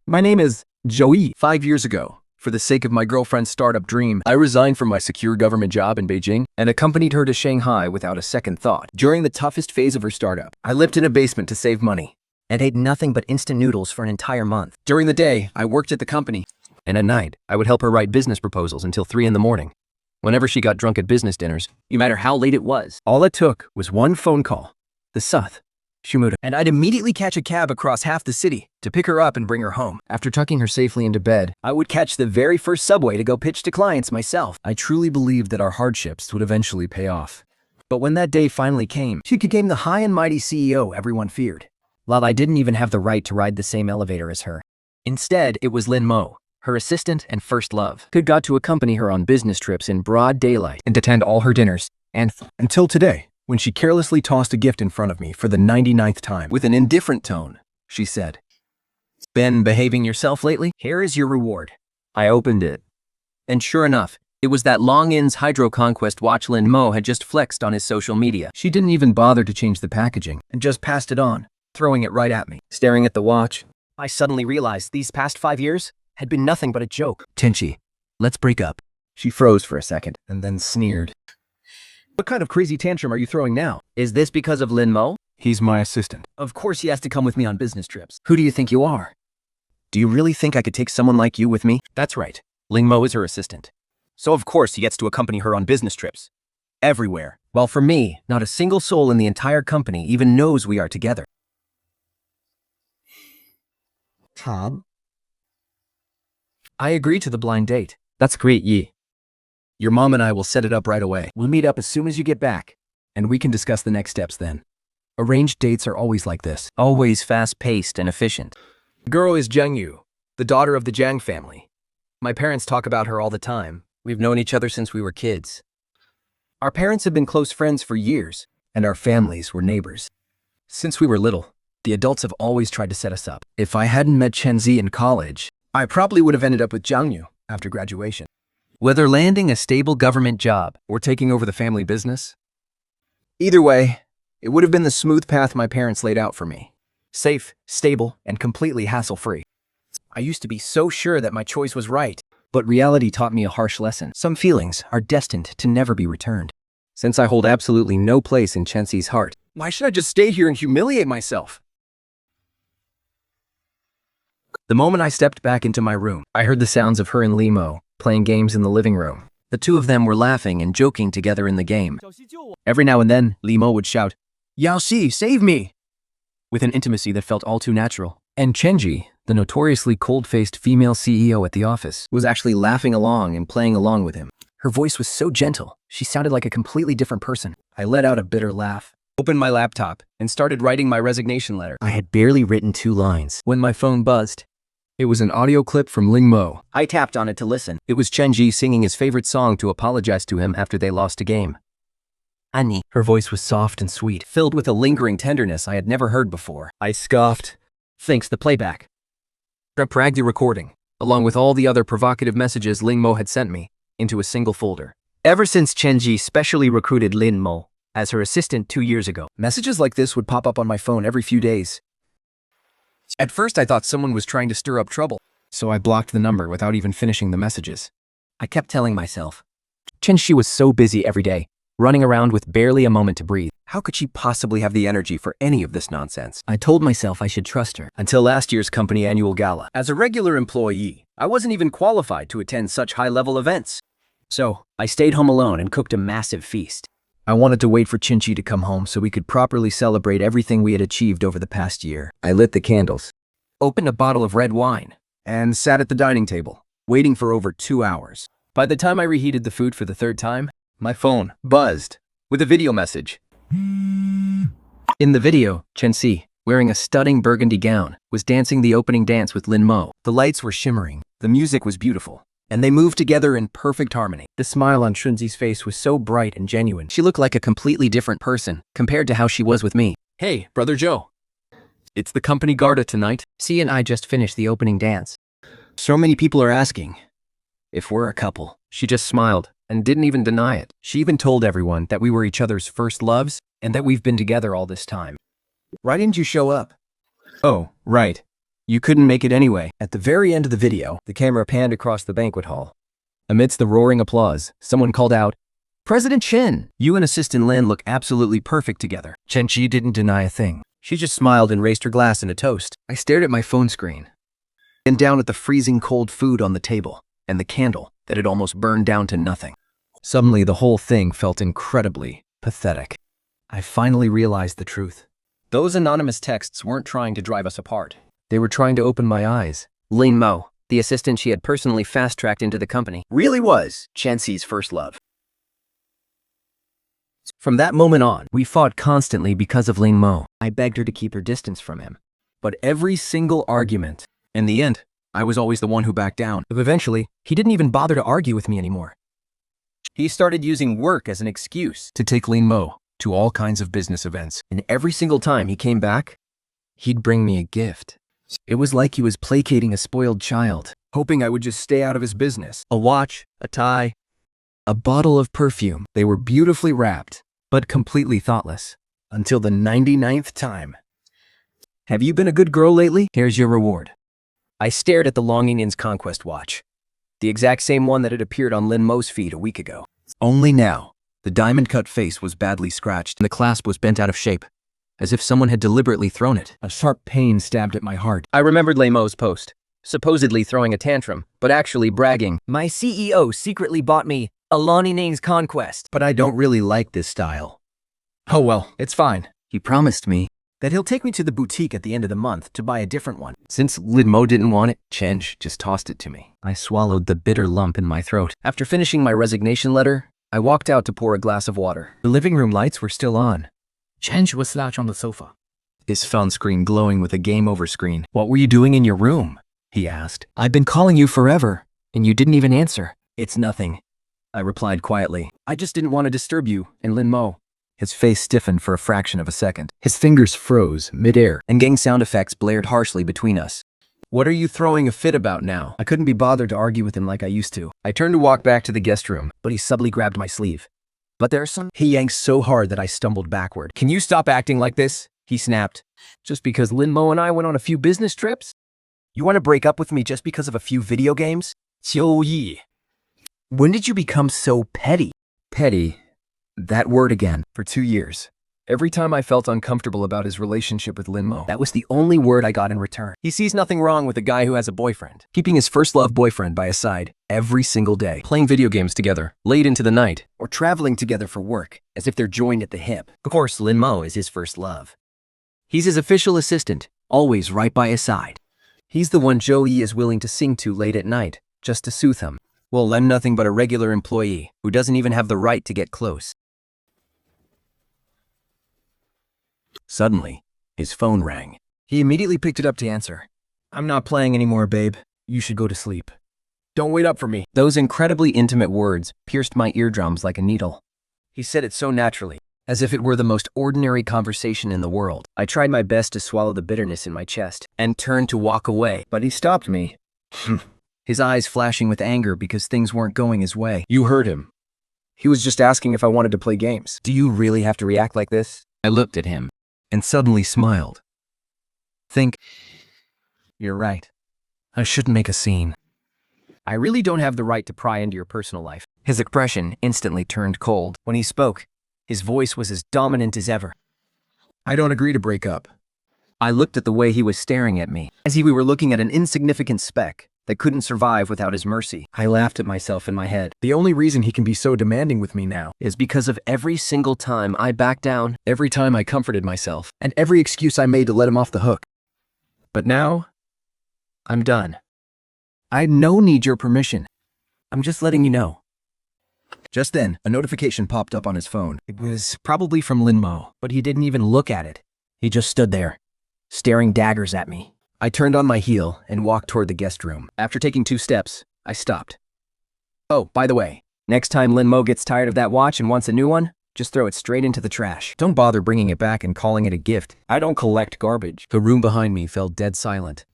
My name is Joey. 5 years ago, for the sake of my girlfriend's startup dream, I resigned from my secure government job in Beijing and accompanied her to Shanghai without a second thought. During the toughest phase of her startup, I lived in a basement to save money and ate nothing but instant noodles for an entire month. During the day, I worked at the company, and at night, I would help her write business proposals until 3 in the morning. Whenever she got drunk at business dinners, no matter how late it was, all it took was one phone call. The Suth. Shumuda. And I'd immediately catch a cab across half the city to pick her up and bring her home. After tucking her safely into bed, I would catch the very first subway to go pitch to clients myself. I truly believed that our hardships would eventually pay off. But when that day finally came, she became the high and mighty CEO everyone feared. While I didn't even have the right to ride the same elevator as her. Instead, it was Lin Mo, her assistant and first love, who got to accompany her on business trips in broad daylight and attend all her dinners. And until today, when she carelessly tossed a gift in front of me for the 99th time. With an indifferent tone, she said, "Been behaving yourself lately? Here is your reward." I opened it. And sure enough, it was that Longines Hydro Conquest watch Lin Mo had just flexed on his social media. She didn't even bother to change the packaging and just passed it on, throwing it right at me. Staring at the watch, I suddenly realized these past 5 years had been nothing but a joke. "Tenchi, let's break up." She froze for a second and then sneered. "What kind of crazy tantrum are you throwing now?" Is this because of Lin Mo? "He's my assistant. Of course he has to come with me on business trips. Who do you think you are? Do you really think I could take someone like you with me?" "That's right. Ling Mo is her assistant. So of course he gets to accompany her on business trips. Everywhere. While for me, not a single soul in the entire company even knows we are together." Tom? I agree to the blind date. "That's great, Yi. Your mom and I will set it up right away. We'll meet up as soon as you get back, and we can discuss the next steps then." Arranged dates are always like this. Always fast-paced and efficient. The girl is Zheng Yu, the daughter of the Jiang family. My parents talk about her all the time. We've known each other since we were kids. Our parents have been close friends for years, and our families were neighbors. Since we were little, the adults have always tried to set us up. If I hadn't met Chen Zi in college, I probably would have ended up with Zhang Yu after graduation. Whether landing a stable government job or taking over the family business, either way, it would have been the smooth path my parents laid out for me. Safe, stable, and completely hassle-free. I used to be so sure that my choice was right, but reality taught me a harsh lesson. Some feelings are destined to never be returned. Since I hold absolutely no place in Chen Xi's heart, why should I just stay here and humiliate myself? The moment I stepped back into my room, I heard the sounds of her and Li Mo playing games in the living room. The two of them were laughing and joking together in the game. Every now and then, Li Mo would shout, "Yao Xi, save me!" with an intimacy that felt all too natural. And Chenji, the notoriously cold-faced female CEO at the office, was actually laughing along and playing along with him. Her voice was so gentle, she sounded like a completely different person. I let out a bitter laugh, opened my laptop, and started writing my resignation letter. I had barely written 2 lines when my phone buzzed. It was an audio clip from Ling Mo. I tapped on it to listen. It was Chenji singing his favorite song to apologize to him after they lost a game. Annie. Her voice was soft and sweet, filled with a lingering tenderness I had never heard before. I scoffed. Thanks, the playback. I dragged the recording, along with all the other provocative messages Ling Mo had sent me, into a single folder. Ever since Chenji specially recruited Lin Mo as her assistant 2 years ago, messages like this would pop up on my phone every few days. At first, I thought someone was trying to stir up trouble, so I blocked the number without even finishing the messages. I kept telling myself, Chenji was so busy every day, running around with barely a moment to breathe. How could she possibly have the energy for any of this nonsense? I told myself I should trust her. Until last year's company annual gala. As a regular employee, I wasn't even qualified to attend such high-level events. So, I stayed home alone and cooked a massive feast. I wanted to wait for Chenji to come home so we could properly celebrate everything we had achieved over the past year. I lit the candles, opened a bottle of red wine, and sat at the dining table, waiting for over 2 hours. By the time I reheated the food for the 3rd time, my phone buzzed with a video message. In the video, Chenji, wearing a stunning burgundy gown, was dancing the opening dance with Lin Mo. The lights were shimmering, the music was beautiful, and they moved together in perfect harmony. The smile on Shunzi's face was so bright and genuine. She looked like a completely different person compared to how she was with me. "Hey, Brother Joe. It's the company Garda tonight." C and I just finished the opening dance. "So many people are asking if we're a couple." She just smiled and didn't even deny it. She even told everyone that we were each other's first loves and that we've been together all this time. "Why didn't you show up?" "Oh, right. You couldn't make it anyway. At the very end of the video, The camera panned across the banquet hall. amidst the roaring applause, someone called out, "President Chen, you and Assistant Lin look absolutely perfect together." Chen Chi didn't deny a thing. She just smiled and raised her glass in a toast. I stared at my phone screen and down at the freezing cold food on the table and the candle that had almost burned down to nothing. Suddenly, the whole thing felt incredibly pathetic. I finally realized the truth. Those anonymous texts weren't trying to drive us apart. They were trying to open my eyes. Lin Mo, the assistant she had personally fast-tracked into the company, Really was Chen Xi's first love. From that moment on, we fought constantly because of Lin Mo. I begged her to keep her distance from him. But every single argument, in the end, I was always the one who backed down. Eventually, he didn't even bother to argue with me anymore. He started using work as an excuse to take Lin Mo to all kinds of business events. And every single time he came back, he'd bring me a gift. It was like he was placating a spoiled child, hoping I would just stay out of his business. A watch, a tie, a bottle of perfume. They were beautifully wrapped, but completely thoughtless. Until the 99th time. Have you been a good girl lately? Here's your reward. I stared at the Longing In's conquest watch, the exact same one that had appeared on Lin Mo's feed a week ago. Only now, the diamond-cut face was badly scratched and the clasp was bent out of shape, as if someone had deliberately thrown it. A sharp pain stabbed at my heart. I remembered Lin Mo's post, supposedly throwing a tantrum, but actually bragging. My CEO secretly bought me a Lonnie Ning's conquest. But I don't really like this style. Oh well, it's fine. He promised me that he'll take me to the boutique at the end of the month to buy a different one. Since Lin Mo didn't want it, Chen just tossed it to me. I swallowed the bitter lump in my throat. After finishing my resignation letter, I walked out to pour a glass of water. The living room lights were still on. Chen was slouched on the sofa. His phone screen glowing with a game over screen. "What were you doing in your room?" he asked. "I've been calling you forever, and you didn't even answer." "It's nothing," I replied quietly. "I just didn't want to disturb you and Lin Mo." His face stiffened for a fraction of a second. His fingers froze midair, and gang sound effects blared harshly between us. "What are you throwing a fit about now?" I couldn't be bothered to argue with him like I used to. I turned to walk back to the guest room, but he subtly grabbed my sleeve. But there's some... He yanked so hard that I stumbled backward. "Can you stop acting like this?" he snapped. "Just because Lin Mo and I went on a few business trips? You want to break up with me just because of a few video games? Qiu Yi. When did you become so petty?" Petty. That word again. For 2 years. Every time I felt uncomfortable about his relationship with Lin Mo, that was the only word I got in return. He sees nothing wrong with a guy who has a boyfriend, keeping his first love boyfriend by his side every single day, playing video games together, late into the night, or traveling together for work, as if they're joined at the hip. Of course, Lin Mo is his first love. He's his official assistant, always right by his side. He's the one Zhou Yi is willing to sing to late at night, just to soothe him. Well, I'm nothing but a regular employee who doesn't even have the right to get close. Suddenly, his phone rang. He immediately picked it up to answer. "I'm not playing anymore, babe. You should go to sleep. Don't wait up for me." Those incredibly intimate words pierced my eardrums like a needle. He said it so naturally, as if it were the most ordinary conversation in the world. I tried my best to swallow the bitterness in my chest and turned to walk away, but he stopped me. His eyes flashing with anger because things weren't going his way. "You heard him. He was just asking if I wanted to play games. Do you really have to react like this?" I looked at him and suddenly smiled. You're right. I shouldn't make a scene. I really don't have the right to pry into your personal life. His expression instantly turned cold. When he spoke, his voice was as dominant as ever. "I don't agree to break up." I looked at the way he was staring at me, as if we were looking at an insignificant speck that couldn't survive without his mercy. I laughed at myself in my head. The only reason he can be so demanding with me now is because of every single time I backed down, every time I comforted myself, and every excuse I made to let him off the hook. But now, I'm done. I don't need your permission. I'm just letting you know. Just then, a notification popped up on his phone. It was probably from Lin Mo, but he didn't even look at it. He just stood there, staring daggers at me. I turned on my heel and walked toward the guest room. After taking 2 steps, I stopped. "Oh, by the way, next time Lin Mo gets tired of that watch and wants a new one, just throw it straight into the trash. Don't bother bringing it back and calling it a gift. I don't collect garbage." The room behind me fell dead silent,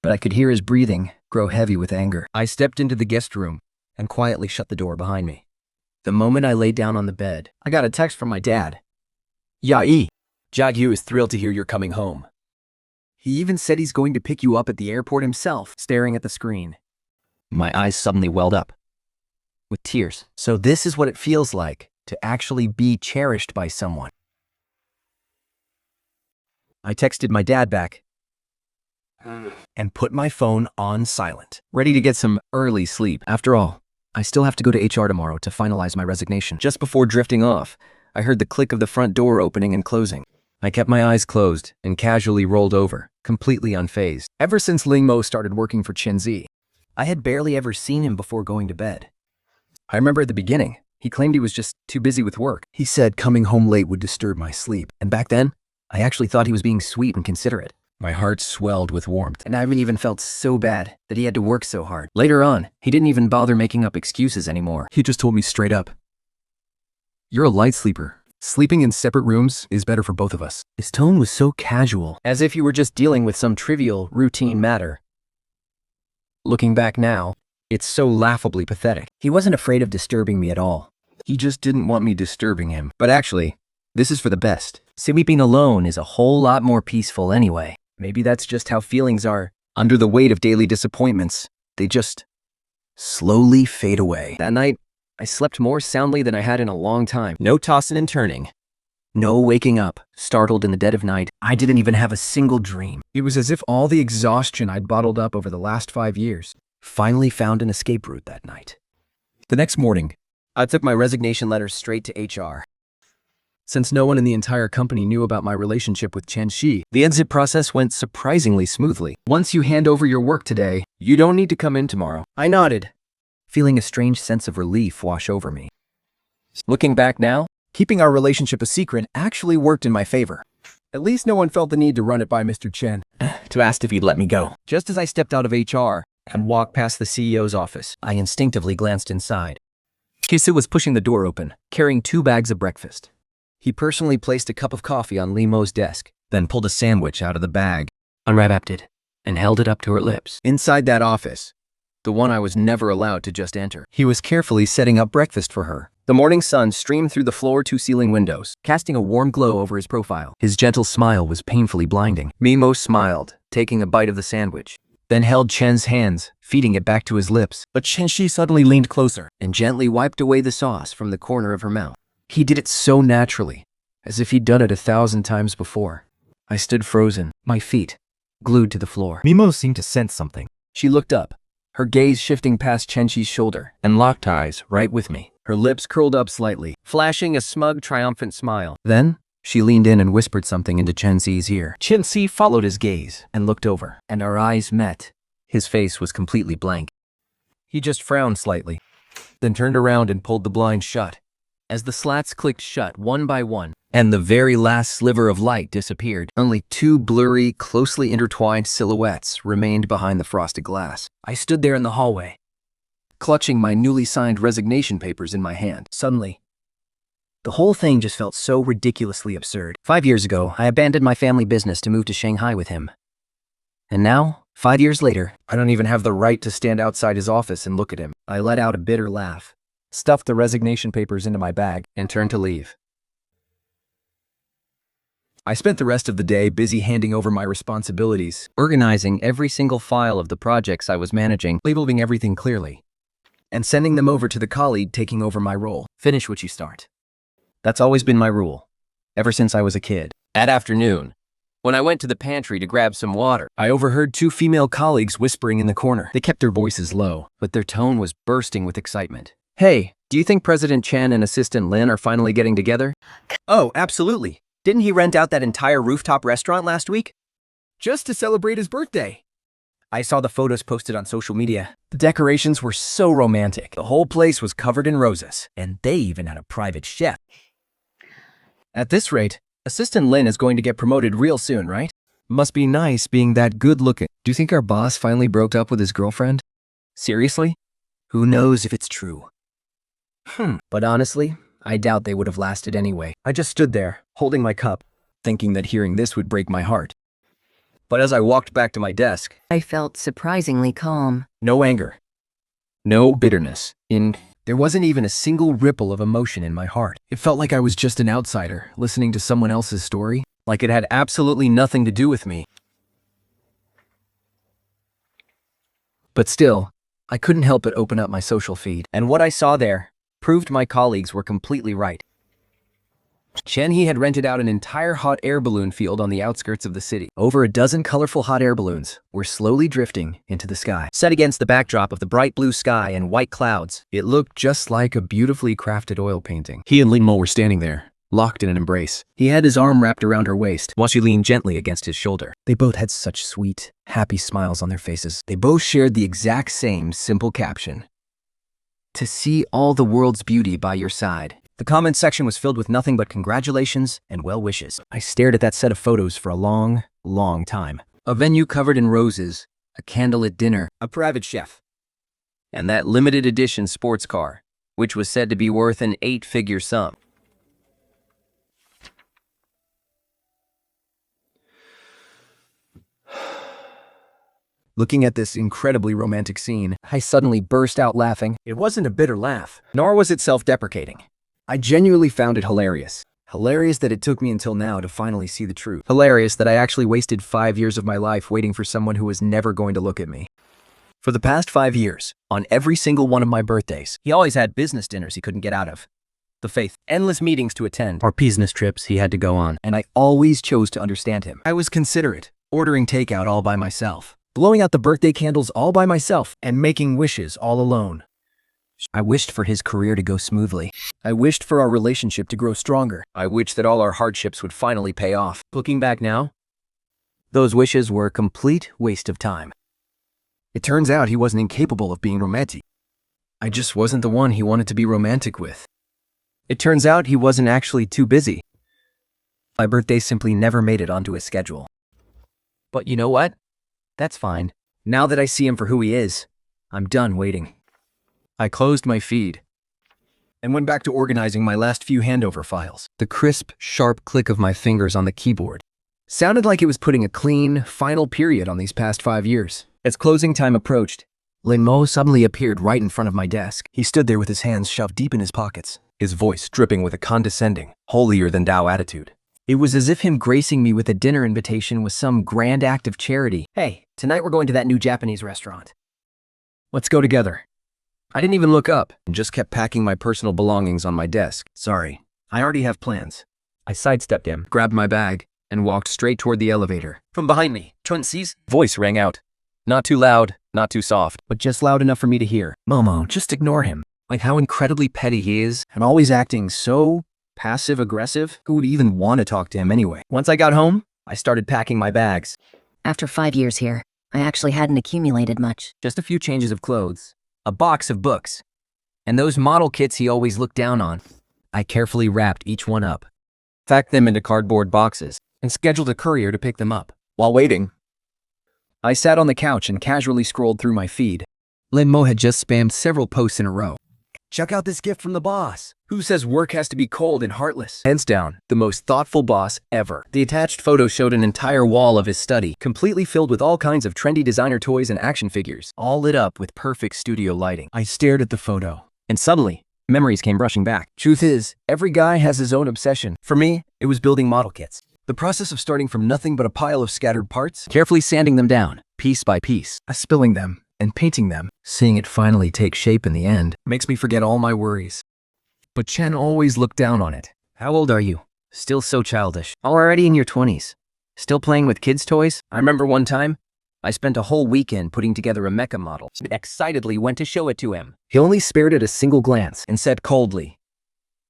but I could hear his breathing grow heavy with anger. I stepped into the guest room and quietly shut the door behind me. The moment I lay down on the bed, I got a text from my dad. "Ya Yi, Jiagyu is thrilled to hear you're coming home. He even said he's going to pick you up at the airport himself, staring at the screen. My eyes suddenly welled up with tears. So this is what it feels like to actually be cherished by someone. I texted my dad back and put my phone on silent, ready to get some early sleep. After all, I still have to go to HR tomorrow to finalize my resignation. Just before drifting off, I heard the click of the front door opening and closing. I kept my eyes closed and casually rolled over, completely unfazed. Ever since Ling Mo started working for Chen Zi, I had barely ever seen him before going to bed. I remember at the beginning, he claimed he was just too busy with work. He said coming home late would disturb my sleep. And back then, I actually thought he was being sweet and considerate. My heart swelled with warmth, and I even felt so bad that he had to work so hard. Later on, he didn't even bother making up excuses anymore. He just told me straight up, "You're a light sleeper. Sleeping in separate rooms is better for both of us." His tone was so casual, as if he were just dealing with some trivial, routine matter. Looking back now, it's so laughably pathetic. He wasn't afraid of disturbing me at all. He just didn't want me disturbing him. But actually, this is for the best. Sleeping alone is a whole lot more peaceful anyway. Maybe that's just how feelings are. Under the weight of daily disappointments, they just slowly fade away. That night, I slept more soundly than I had in a long time. No tossing and turning. No waking up, startled in the dead of night. I didn't even have a single dream. It was as if all the exhaustion I'd bottled up over the last 5 years finally found an escape route that night. The next morning, I took my resignation letter straight to HR. Since no one in the entire company knew about my relationship with Chen Shi, the exit process went surprisingly smoothly. Once you hand over your work today, you don't need to come in tomorrow. I nodded, feeling a strange sense of relief wash over me. Looking back now, keeping our relationship a secret actually worked in my favor. At least no one felt the need to run it by Mr. Chen to ask if he'd let me go. Just as I stepped out of HR and walked past the CEO's office, I instinctively glanced inside. Kisu was pushing the door open, carrying 2 bags of breakfast. He personally placed a cup of coffee on Li Mo's desk, then pulled a sandwich out of the bag, unwrapped it, and held it up to her lips. Inside that office, the one I was never allowed to just enter, he was carefully setting up breakfast for her. The morning sun streamed through the floor-to-ceiling windows, casting a warm glow over his profile. His gentle smile was painfully blinding. Mimo smiled, taking a bite of the sandwich, then held Chen's hands, feeding it back to his lips. But Chen Shi suddenly leaned closer and gently wiped away the sauce from the corner of her mouth. He did it so naturally, as if he'd done it 1,000 times before. I stood frozen, my feet glued to the floor. Mimo seemed to sense something. She looked up, her gaze shifting past Chen Shi's shoulder, and locked eyes right with me. Her lips curled up slightly, flashing a smug, triumphant smile. Then, she leaned in and whispered something into Chen Xi's ear. Chen Xi followed his gaze and looked over, and our eyes met. His face was completely blank. He just frowned slightly, then turned around and pulled the blind shut. As the slats clicked shut one by one, and the very last sliver of light disappeared, only 2 blurry, closely intertwined silhouettes remained behind the frosted glass. I stood there in the hallway, clutching my newly signed resignation papers in my hand. Suddenly, the whole thing just felt so ridiculously absurd. 5 years ago, I abandoned my family business to move to Shanghai with him. And now, 5 years later, I don't even have the right to stand outside his office and look at him. I let out a bitter laugh, stuffed the resignation papers into my bag, and turned to leave. I spent the rest of the day busy handing over my responsibilities, organizing every single file of the projects I was managing, labeling everything clearly, and sending them over to the colleague taking over my role. Finish what you start. That's always been my rule, ever since I was a kid. That afternoon, when I went to the pantry to grab some water, I overheard 2 female colleagues whispering in the corner. They kept their voices low, but their tone was bursting with excitement. Hey, do you think President Chen and Assistant Lin are finally getting together? Oh, absolutely. Didn't he rent out that entire rooftop restaurant last week? Just to celebrate his birthday. I saw the photos posted on social media. The decorations were so romantic. The whole place was covered in roses, and they even had a private chef. At this rate, Assistant Lin is going to get promoted real soon, right? Must be nice being that good looking. Do you think our boss finally broke up with his girlfriend? Seriously? Who knows if it's true? But honestly, I doubt they would have lasted anyway. I just stood there, holding my cup, thinking that hearing this would break my heart. But as I walked back to my desk, I felt surprisingly calm. no anger, no bitterness. There wasn't even a single ripple of emotion in my heart. It felt like I was just an outsider, listening to someone else's story, like it had absolutely nothing to do with me. But still, I couldn't help but open up my social feed. And what I saw there proved my colleagues were completely right. Chen He had rented out an entire hot air balloon field on the outskirts of the city. Over a dozen colorful hot air balloons were slowly drifting into the sky. Set against the backdrop of the bright blue sky and white clouds, It looked just like a beautifully crafted oil painting. He and Lin Mo were standing there, locked in an embrace. He had his arm wrapped around her waist, while she leaned gently against his shoulder. They both had such sweet, happy smiles on their faces. They both shared the exact same simple caption: "To see all the world's beauty by your side." The comment section was filled with nothing but congratulations and well wishes. I stared at that set of photos for a long, long time. A venue covered in roses, a candlelit dinner, A private chef, and that limited edition sports car, which was said to be worth an 8-figure sum. Looking at this incredibly romantic scene, I suddenly burst out laughing. It wasn't a bitter laugh, nor was it self-deprecating. I genuinely found it hilarious. Hilarious that it took me until now to finally see the truth. Hilarious that I actually wasted 5 years of my life waiting for someone who was never going to look at me. For the past 5 years, on every single one of my birthdays, he always had business dinners he couldn't get out of. The faith, endless meetings to attend, Or business trips he had to go on, and I always chose to understand him. I was considerate, ordering takeout all by myself, blowing out the birthday candles all by myself, and making wishes all alone. I wished for his career to go smoothly. I wished for our relationship to grow stronger. I wished that all our hardships would finally pay off. Looking back now, those wishes were a complete waste of time. It turns out he wasn't incapable of being romantic. I just wasn't the one he wanted to be romantic with. It turns out he wasn't actually too busy. My birthday simply never made it onto his schedule. But you know what? That's fine. Now that I see him for who he is, I'm done waiting. I closed my feed and went back to organizing my last few handover files. The crisp, sharp click of my fingers on the keyboard sounded like it was putting a clean, final period on these past 5 years. As closing time approached, Lin Mo suddenly appeared right in front of my desk. He stood there with his hands shoved deep in his pockets, his voice dripping with a condescending, holier-than-thou attitude. It was as if him gracing me with a dinner invitation was some grand act of charity. "Hey, tonight we're going to that new Japanese restaurant. Let's go together." I didn't even look up and just kept packing my personal belongings on my desk. "Sorry, I already have plans." I sidestepped him. Grabbed my bag and walked straight toward the elevator. From behind me, Chun-Si's voice rang out. Not too loud, not too soft, but just loud enough for me to hear. "Momo, just ignore him. Like how incredibly petty he is and always acting so passive-aggressive. Who would even want to talk to him anyway?" Once I got home, I started packing my bags. After 5 years here, I actually hadn't accumulated much. Just a few changes of clothes, a box of books, and those model kits he always looked down on. I carefully wrapped each one up, packed them into cardboard boxes, and scheduled a courier to pick them up. While waiting, I sat on the couch and casually scrolled through my feed. Lin Mo had just spammed several posts in a row. "Check out this gift from the boss. Who says work has to be cold and heartless?" Hands down, the most thoughtful boss ever. The attached photo showed an entire wall of his study, completely filled with all kinds of trendy designer toys and action figures, All lit up with perfect studio lighting. I stared at the photo. and suddenly, memories came rushing back. Truth is, every guy has his own obsession. For me, it was building model kits, The process of starting from nothing but a pile of scattered parts, carefully sanding them down, piece by piece, spilling them, and painting them, seeing it finally take shape in the end, makes me forget all my worries. But Chen always looked down on it. How old are you? Still so childish. Already in your 20s. Still playing with kids' toys? I remember one time, I spent a whole weekend putting together a mecha model. Excitedly went to show it to him. He only spared it a single glance And said coldly,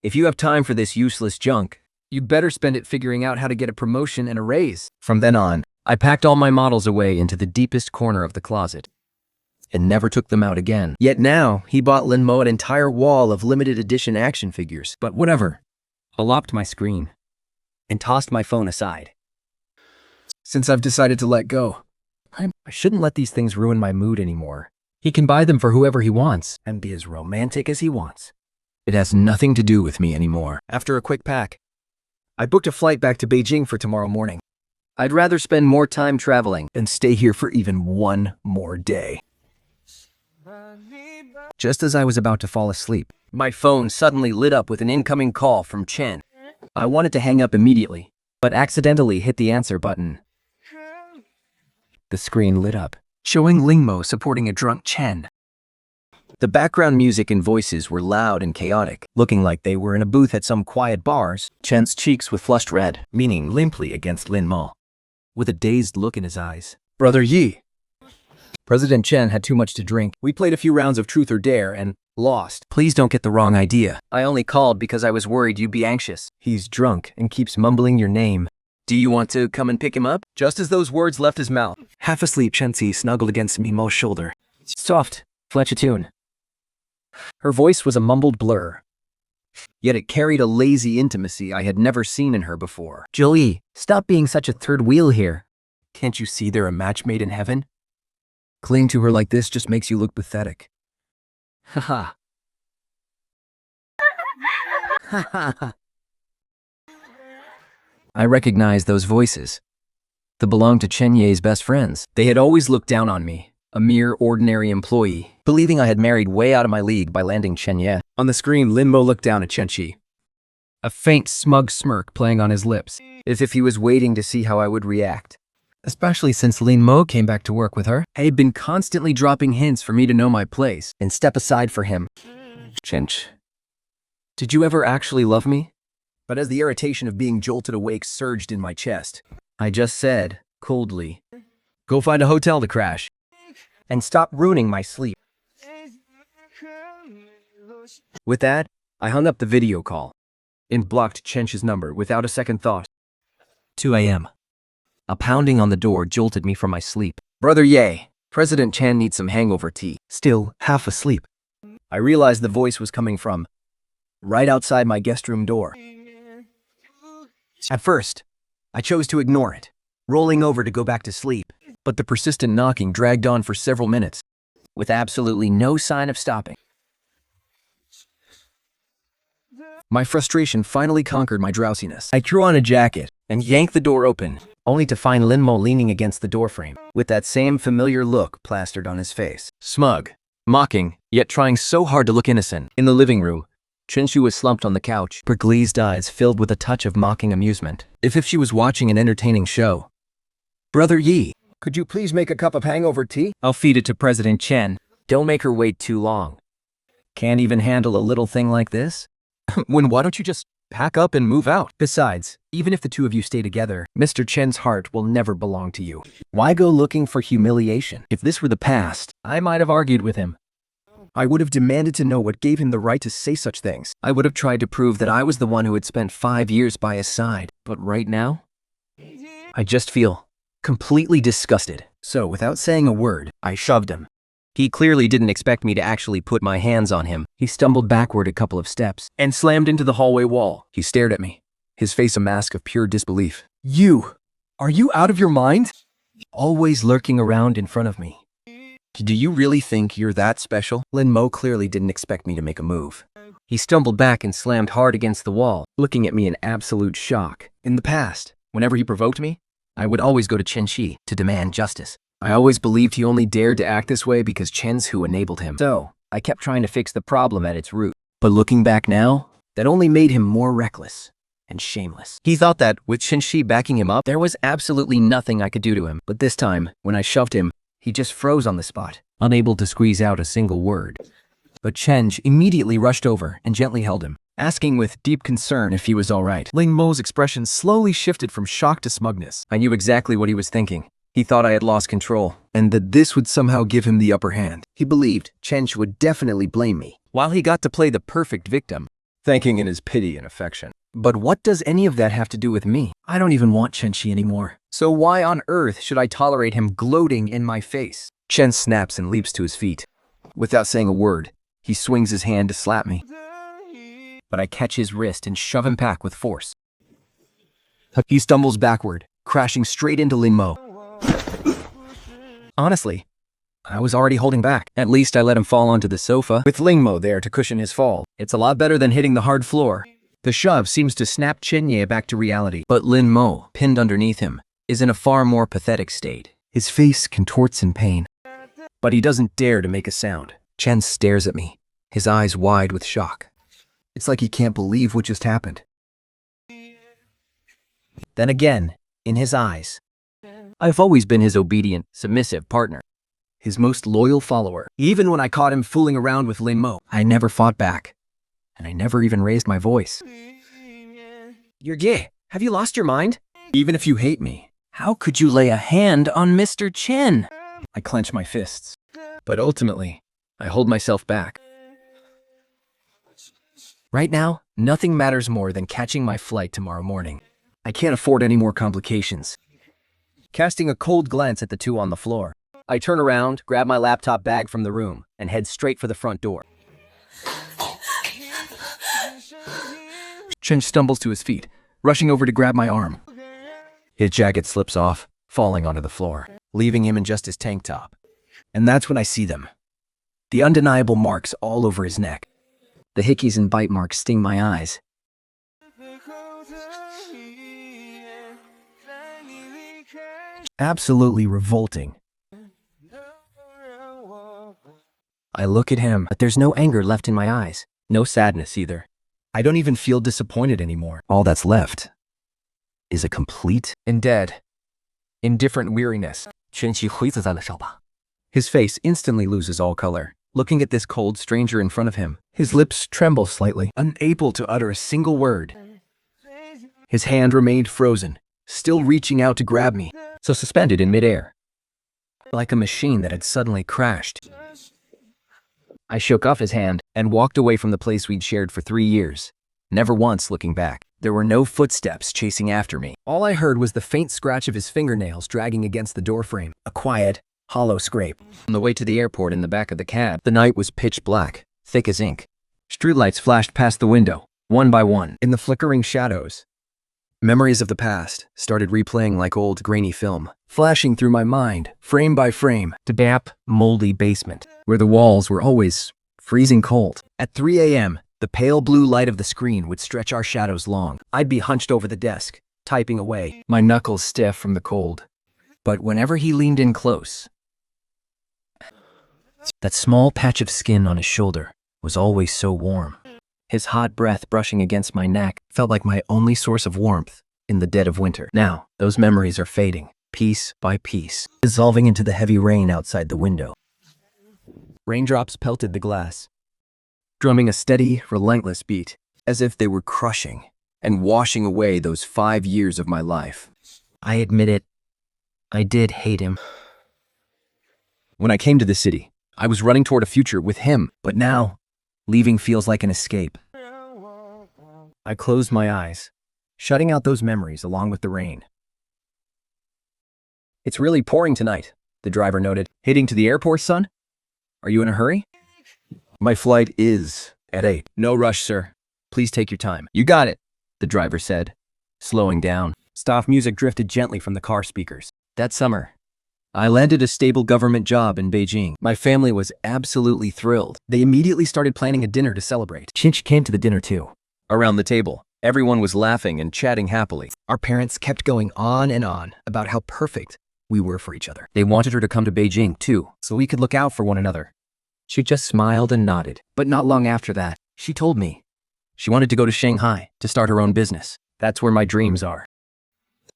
"If you have time for this useless junk, you'd better spend it figuring out how to get a promotion and a raise. From then on, I packed all my models away into the deepest corner of the closet and never took them out again. Yet now, he bought Lin Mo an entire wall of limited edition action figures. But whatever. I locked my screen and tossed my phone aside. Since I've decided to let go, I shouldn't let these things ruin my mood anymore. He can buy them for whoever he wants and be as romantic as he wants. It has nothing to do with me anymore. After a quick pack, I booked a flight back to Beijing for tomorrow morning I'd rather spend more time traveling. and stay here for even one more day. Just as I was about to fall asleep, My phone suddenly lit up with an incoming call from Chen. I wanted to hang up immediately, but accidentally hit the answer button. The screen lit up, showing Lingmo supporting a drunk Chen. The background music and voices were loud and chaotic, looking like they were in a booth at some quiet bars. Chen's cheeks were flushed red, leaning limply against Lin Mo, with a dazed look in his eyes. Brother Yi. President Chen had too much to drink. We played a few rounds of truth or dare and lost. Please don't get the wrong idea. I only called because I was worried you'd be anxious. He's drunk and keeps mumbling your name. Do you want to come and pick him up? Just as those words left his mouth, Half asleep, Chenzi snuggled against Mimo's shoulder. Soft, fletch a tune. Her voice was a mumbled blur, yet it carried a lazy intimacy I had never seen in her before. Joey, stop being such a third wheel here. Can't you see they're a match made in heaven? Clinging to her like this just makes you look pathetic. Haha. Haha. I recognized those voices. They belonged to Chen Ye's best friends. They had always looked down on me, a mere ordinary employee, believing I had married way out of my league by landing Chen Ye. on the screen, Lin Mo looked down at Chen Qi. A faint, smug smirk playing on his lips, as if he was waiting to see how I would react. Especially since Lin Mo came back to work with her. I had been constantly dropping hints for me to know my place and step aside for him. Chench, did you ever actually love me? But as the irritation of being jolted awake surged in my chest, I just said, coldly, go find a hotel to crash. and stop ruining my sleep. With that, I hung up the video call and blocked Chench's number without a second thought. 2 a.m. A pounding on the door jolted me from my sleep. Brother Ye, President Chan needs some hangover tea. Still half asleep. I realized the voice was coming from right outside my guest room door. At first, I chose to ignore it, rolling over to go back to sleep. But the persistent knocking dragged on for several minutes, with absolutely no sign of stopping. My frustration finally conquered my drowsiness. I threw on a jacket and yanked the door open, Only to find Lin Mo leaning against the doorframe, with that same familiar look plastered on his face. smug, mocking, Yet trying so hard to look innocent. in the living room. Chenshu was slumped on the couch, her glazed eyes filled with a touch of mocking amusement, as if she was watching an entertaining show. Brother Yi, could you please make a cup of hangover tea? I'll feed it to President Chen. Don't make her wait too long. Can't even handle a little thing like this? Why don't you just pack up and move out? Besides, even if the two of you stay together, Mr. Chen's heart will never belong to you. Why go looking for humiliation? If this were the past, I might have argued with him. I would have demanded to know what gave him the right to say such things. I would have tried to prove that I was the one who had spent 5 years by his side. But right now, I just feel completely disgusted. So, without saying a word, I shoved him. He clearly didn't expect me to actually put my hands on him. He stumbled backward a couple of steps And slammed into the hallway wall. He stared at me, his face a mask of pure disbelief. You! Are you out of your mind? always lurking around in front of me. Do you really think you're that special? Lin Mo clearly didn't expect me to make a move. He stumbled back and slammed hard against the wall, looking at me in absolute shock. In the past, whenever he provoked me, I would always go to Chen Shi to demand justice. I always believed he only dared to act this way because Chen's who enabled him. So, I kept trying to fix the problem at its root. But looking back now, that only made him more reckless and shameless. He thought that, with Chen Shi backing him up, there was absolutely nothing I could do to him. But this time, when I shoved him, he just froze on the spot, unable to squeeze out a single word. But Chen immediately rushed over and gently held him, asking with deep concern if he was all right. Ling Mo's expression slowly shifted from shock to smugness. I knew exactly what he was thinking. He thought I had lost control, And that this would somehow give him the upper hand. he believed Chen would definitely blame me, While he got to play the perfect victim, thanking in his pity and affection. But what does any of that have to do with me? I don't even want Chen anymore. So why on earth should I tolerate him gloating in my face? Chen snaps and leaps to his feet. Without saying a word, he swings his hand to slap me. But I catch his wrist and shove him back with force. He stumbles backward, crashing straight into Lin Mo. Honestly, I was already holding back. At least I let him fall onto the sofa. With Ling Mo there to cushion his fall, it's a lot better than hitting the hard floor. The shove seems to snap Chenye back to reality. But Lin Mo, pinned underneath him, is in a far more pathetic state. His face contorts in pain, but he doesn't dare to make a sound. Chen stares at me, his eyes wide with shock. It's like he can't believe what just happened. Then again, in his eyes, I've always been his obedient, submissive partner. his most loyal follower. Even when I caught him fooling around with Lin Mo, I never fought back. And I never even raised my voice. You're gay. Have you lost your mind? Even if you hate me, how could you lay a hand on Mr. Chen? I clench my fists. But ultimately, I hold myself back. Right now, nothing matters more than catching my flight tomorrow morning. I can't afford any more complications. Casting a cold glance at the two on the floor, I turn around, grab my laptop bag from the room, and head straight for the front door. Chen stumbles to his feet, rushing over to grab my arm. His jacket slips off, falling onto the floor, leaving him in just his tank top. And that's when I see them. The undeniable marks all over his neck. The hickeys and bite marks sting my eyes. Absolutely revolting. I look at him, but there's no anger left in my eyes. No sadness either. I don't even feel disappointed anymore. All that's left is a complete and dead, indifferent weariness. 圈起灰子在了手吧。 His face instantly loses all color. Looking at this cold stranger in front of him, his lips tremble slightly, unable to utter a single word. His hand remained frozen, still reaching out to grab me, so suspended in midair, like a machine that had suddenly crashed. I shook off his hand and walked away from the place we'd shared for 3 years, never once looking back. There were no footsteps chasing after me. All I heard was the faint scratch of his fingernails dragging against the doorframe, a quiet, hollow scrape. On the way to the airport in the back of the cab, the night was pitch black, thick as ink. Streetlights flashed past the window, one by one, in the flickering shadows. Memories of the past started replaying like old grainy film, flashing through my mind, frame by frame. The damp, moldy basement, where the walls were always freezing cold. At 3 a.m., the pale blue light of the screen would stretch our shadows long. I'd be hunched over the desk, typing away, my knuckles stiff from the cold. But whenever he leaned in close, that small patch of skin on his shoulder was always so warm. His hot breath brushing against my neck felt like my only source of warmth in the dead of winter. Now, those memories are fading, piece by piece, dissolving into the heavy rain outside the window. Raindrops pelted the glass, drumming a steady, relentless beat, as if they were crushing and washing away those 5 years of my life. I admit it, I did hate him. When I came to the city, I was running toward a future with him, but now, leaving feels like an escape. I closed my eyes, shutting out those memories along with the rain. It's really pouring tonight, the driver noted. Heading to the airport, son? Are you in a hurry? My flight is at 8. No rush, sir. Please take your time. You got it, the driver said, slowing down. Soft music drifted gently from the car speakers. That summer, I landed a stable government job in Beijing. My family was absolutely thrilled. They immediately started planning a dinner to celebrate. Chinch came to the dinner too. Around the table, everyone was laughing and chatting happily. Our parents kept going on and on about how perfect we were for each other. They wanted her to come to Beijing too, so we could look out for one another. She just smiled and nodded. But not long after that, she told me she wanted to go to Shanghai to start her own business. That's where my dreams are.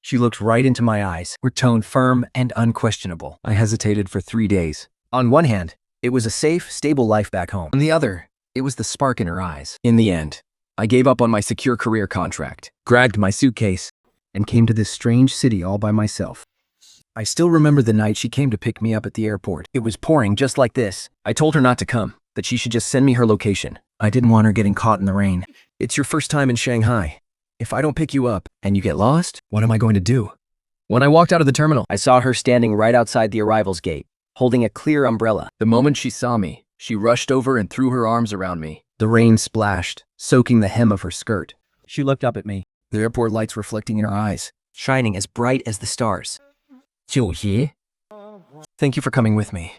She looked right into my eyes, her tone firm and unquestionable. I hesitated for 3 days. On one hand, it was a safe, stable life back home. On the other, it was the spark in her eyes. In the end, I gave up on my secure career contract, grabbed my suitcase, and came to this strange city all by myself. I still remember the night she came to pick me up at the airport. It was pouring just like this. I told her not to come, that she should just send me her location. I didn't want her getting caught in the rain. It's your first time in Shanghai. If I don't pick you up and you get lost, what am I going to do? When I walked out of the terminal, I saw her standing right outside the arrivals gate, holding a clear umbrella. The moment she saw me, she rushed over and threw her arms around me. The rain splashed, soaking the hem of her skirt. She looked up at me, the airport lights reflecting in her eyes, shining as bright as the stars. 九爷, Thank you for coming with me.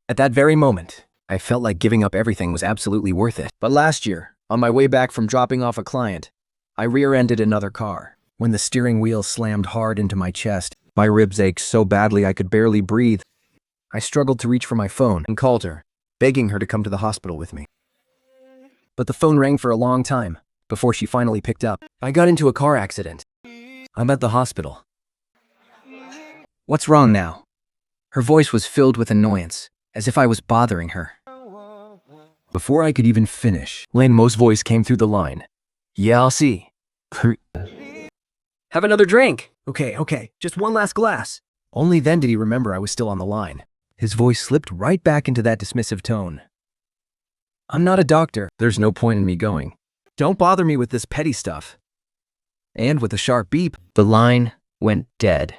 At that very moment, I felt like giving up everything was absolutely worth it. But last year, on my way back from dropping off a client, I rear-ended another car. When the steering wheel slammed hard into my chest, my ribs ached so badly I could barely breathe. I struggled to reach for my phone and called her, begging her to come to the hospital with me. But the phone rang for a long time before she finally picked up. I got into a car accident. I'm at the hospital. What's wrong now? Her voice was filled with annoyance, as if I was bothering her. Before I could even finish, Lane Mo's voice came through the line. Yeah, I'll see. Have another drink. Okay, just one last glass. Only then did he remember I was still on the line. His voice slipped right back into that dismissive tone. I'm not a doctor. There's no point in me going. Don't bother me with this petty stuff. And with a sharp beep, The line went dead.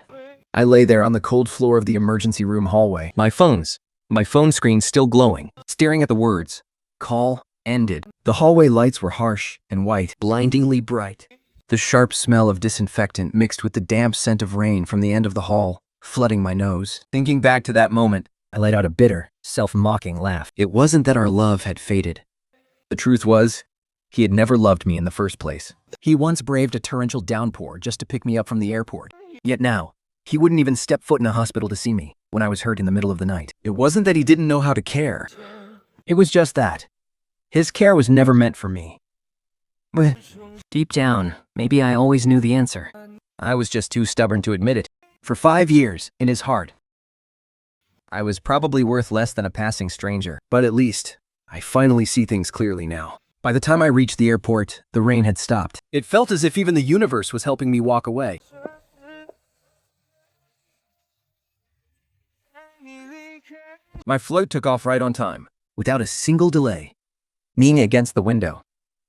I lay there on the cold floor of the emergency room hallway. My phone screen still glowing, staring at the words. Call ended. The hallway lights were harsh and white, blindingly bright. The sharp smell of disinfectant mixed with the damp scent of rain from the end of the hall, flooding my nose. Thinking back to that moment, I let out a bitter, self-mocking laugh. It wasn't that our love had faded. The truth was, he had never loved me in the first place. He once braved a torrential downpour just to pick me up from the airport. Yet now, he wouldn't even step foot in a hospital to see me when I was hurt in the middle of the night. It wasn't that he didn't know how to care. It was just that. His care was never meant for me. Deep down, maybe I always knew the answer. I was just too stubborn to admit it. For 5 years, in his heart, I was probably worth less than a passing stranger. But at least, I finally see things clearly now. By the time I reached the airport, the rain had stopped. It felt as if even the universe was helping me walk away. My flight took off right on time, without a single delay. Leaning against the window,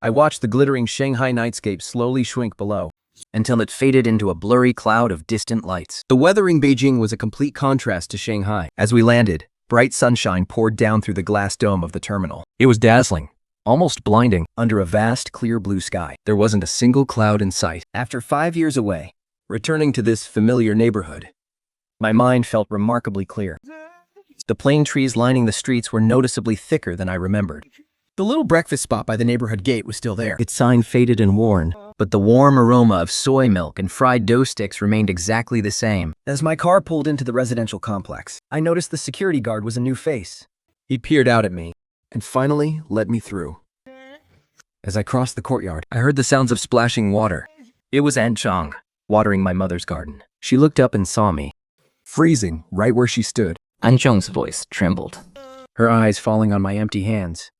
I watched the glittering Shanghai nightscape slowly shrink below, until it faded into a blurry cloud of distant lights. The weather in Beijing was a complete contrast to Shanghai. As we landed, bright sunshine poured down through the glass dome of the terminal. It was dazzling, almost blinding, under a vast, clear blue sky. There wasn't a single cloud in sight. After 5 years away, returning to this familiar neighborhood, my mind felt remarkably clear. The plane trees lining the streets were noticeably thicker than I remembered. The little breakfast spot by the neighborhood gate was still there. Its sign faded and worn, but the warm aroma of soy milk and fried dough sticks remained exactly the same. As my car pulled into the residential complex, I noticed the security guard was a new face. He peered out at me and finally let me through. As I crossed the courtyard, I heard the sounds of splashing water. It was Aunt Chong, watering my mother's garden. She looked up and saw me, freezing right where she stood. An Zhong's voice trembled. Her eyes falling on my empty hands,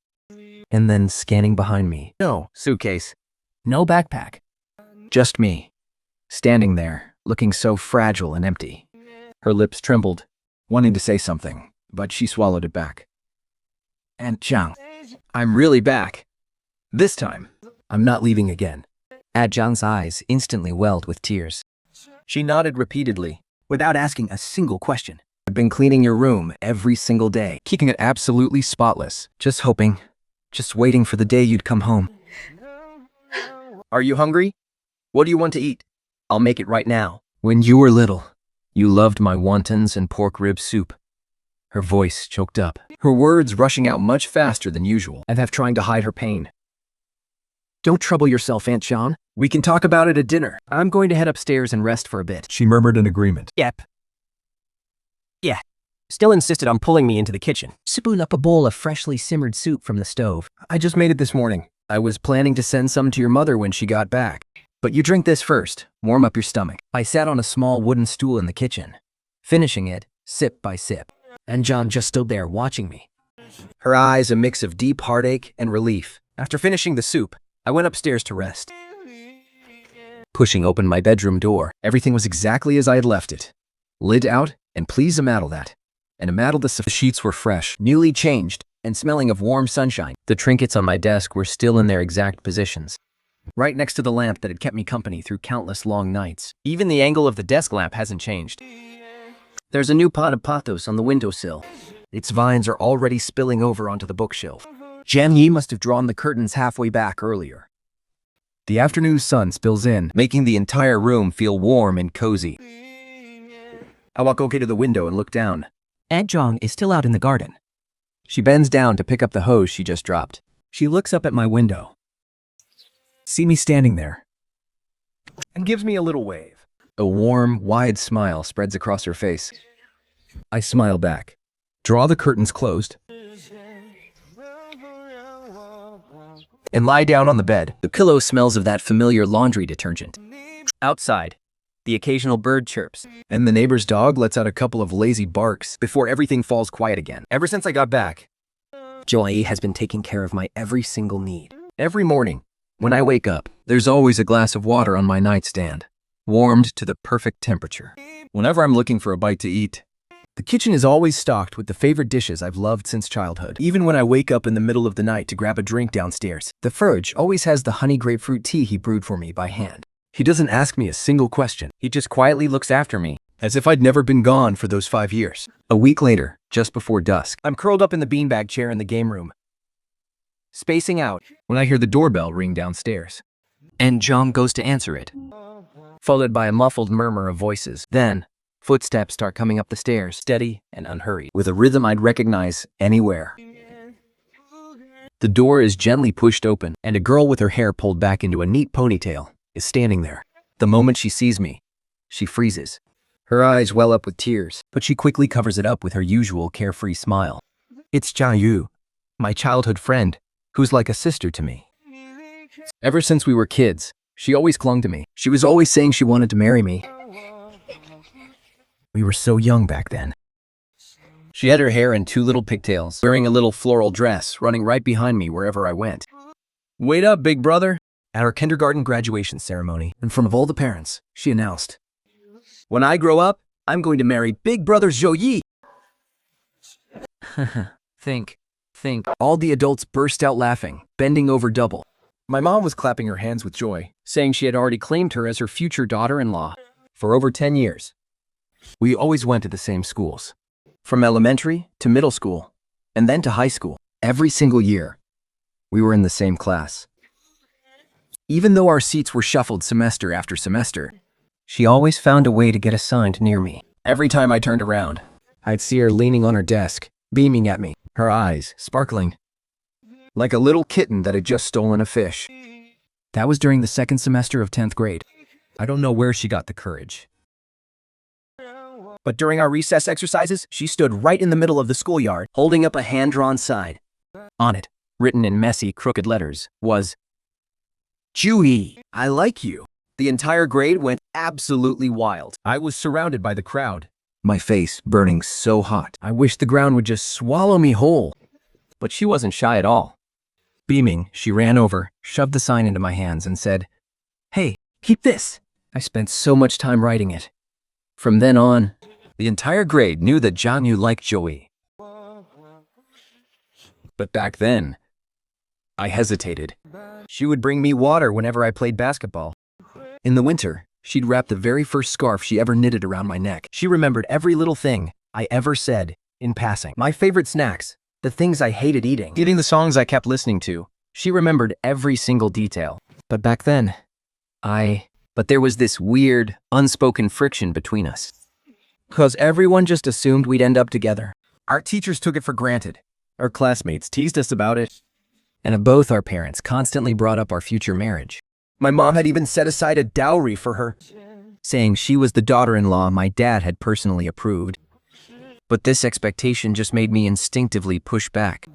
and then scanning behind me. No suitcase, no backpack, just me, standing there, looking so fragile and empty. Her lips trembled, wanting to say something, but she swallowed it back. Aunt Zhang, I'm really back. This time, I'm not leaving again. Aunt Zhang's eyes instantly welled with tears. She nodded repeatedly, without asking a single question. I've been cleaning your room every single day, keeping it absolutely spotless, just hoping, just waiting for the day you'd come home. Are you hungry? What do you want to eat? I'll make it right now. When you were little, you loved my wontons and pork rib soup. Her voice choked up, her words rushing out much faster than usual, as if trying to hide her pain. Don't trouble yourself, Aunt Sean. We can talk about it at dinner. I'm going to head upstairs and rest for a bit. She murmured in agreement. Yep. Yeah. Still insisted on pulling me into the kitchen. Spoon up a bowl of freshly simmered soup from the stove. I just made it this morning. I was planning to send some to your mother when she got back. But you drink this first. Warm up your stomach. I sat on a small wooden stool in the kitchen, finishing it sip by sip. And John just stood there watching me, her eyes a mix of deep heartache and relief. After finishing the soup, I went upstairs to rest. Pushing open my bedroom door, everything was exactly as I had left it. Lid out, and please imadle that. And imadle the sheets were fresh, newly changed, and smelling of warm sunshine. The trinkets on my desk were still in their exact positions, right next to the lamp that had kept me company through countless long nights. Even the angle of the desk lamp hasn't changed. There's a new pot of pothos on the windowsill. Its vines are already spilling over onto the bookshelf. Jiang Yi must have drawn the curtains halfway back earlier. The afternoon sun spills in, making the entire room feel warm and cozy. I walk okay to the window and look down. Aunt Zhang is still out in the garden. She bends down to pick up the hose she just dropped. She looks up at my window, see me standing there, and gives me a little wave. A warm, wide smile spreads across her face. I smile back. Draw the curtains closed, and lie down on the bed. The pillow smells of that familiar laundry detergent. Outside, The occasional bird chirps. And the neighbor's dog lets out a couple of lazy barks before everything falls quiet again. Ever since I got back, Joy has been taking care of my every single need. Every morning, when I wake up, there's always a glass of water on my nightstand, warmed to the perfect temperature. Whenever I'm looking for a bite to eat, the kitchen is always stocked with the favorite dishes I've loved since childhood. Even when I wake up in the middle of the night to grab a drink downstairs, the fridge always has the honey grapefruit tea he brewed for me by hand. He doesn't ask me a single question. He just quietly looks after me. As if I'd never been gone for those 5 years. A week later, just before dusk, I'm curled up in the beanbag chair in the game room, spacing out, when I hear the doorbell ring downstairs. And Zhang goes to answer it. followed by a muffled murmur of voices. Then, footsteps start coming up the stairs, steady and unhurried, With a rhythm I'd recognize anywhere. The door is gently pushed open, and a girl with her hair pulled back into a neat ponytail is standing there. The moment she sees me, she freezes. Her eyes well up with tears, but she quickly covers it up with her usual carefree smile. It's Jiang Yu, my childhood friend, who's like a sister to me. Ever since we were kids, she always clung to me. She was always saying she wanted to marry me. We were so young back then. She had her hair in 2 little pigtails, wearing a little floral dress, running right behind me wherever I went. Wait up, big brother! At our kindergarten graduation ceremony, in front of all the parents, she announced, "When I grow up, I'm going to marry Big Brother Zhou Yi." Think. All the adults burst out laughing, bending over double. My mom was clapping her hands with joy, saying she had already claimed her as her future daughter-in-law. For over 10 years, we always went to the same schools. From elementary to middle school, and then to high school. Every single year, we were in the same class. Even though our seats were shuffled semester after semester, she always found a way to get assigned near me. every time I turned around, I'd see her leaning on her desk, beaming at me, her eyes sparkling, like a little kitten that had just stolen a fish. That was during the 2nd semester of 10th grade. I don't know where she got the courage. But during our recess exercises, she stood right in the middle of the schoolyard, holding up a hand-drawn sign. On it, written in messy, crooked letters, was, "Jui, I like you." The entire grade went absolutely wild. I was surrounded by the crowd, my face burning so hot. I wished the ground would just swallow me whole. But she wasn't shy at all. Beaming, she ran over, shoved the sign into my hands, and said, "Hey, keep this." I spent so much time writing it. From then on, the entire grade knew that Jiang Yu liked Joey. But back then, I hesitated. She would bring me water whenever I played basketball. In the winter, she'd wrap the very first scarf she ever knitted around my neck. She remembered every little thing I ever said in passing. My favorite snacks, the things I hated eating, the songs I kept listening to. She remembered every single detail. But back then, But there was this weird, unspoken friction between us. Because everyone just assumed we'd end up together. Our teachers took it for granted. Our classmates teased us about it. And both our parents constantly brought up our future marriage. My mom had even set aside a dowry for her, saying she was the daughter-in-law my dad had personally approved. But this expectation just made me instinctively push back.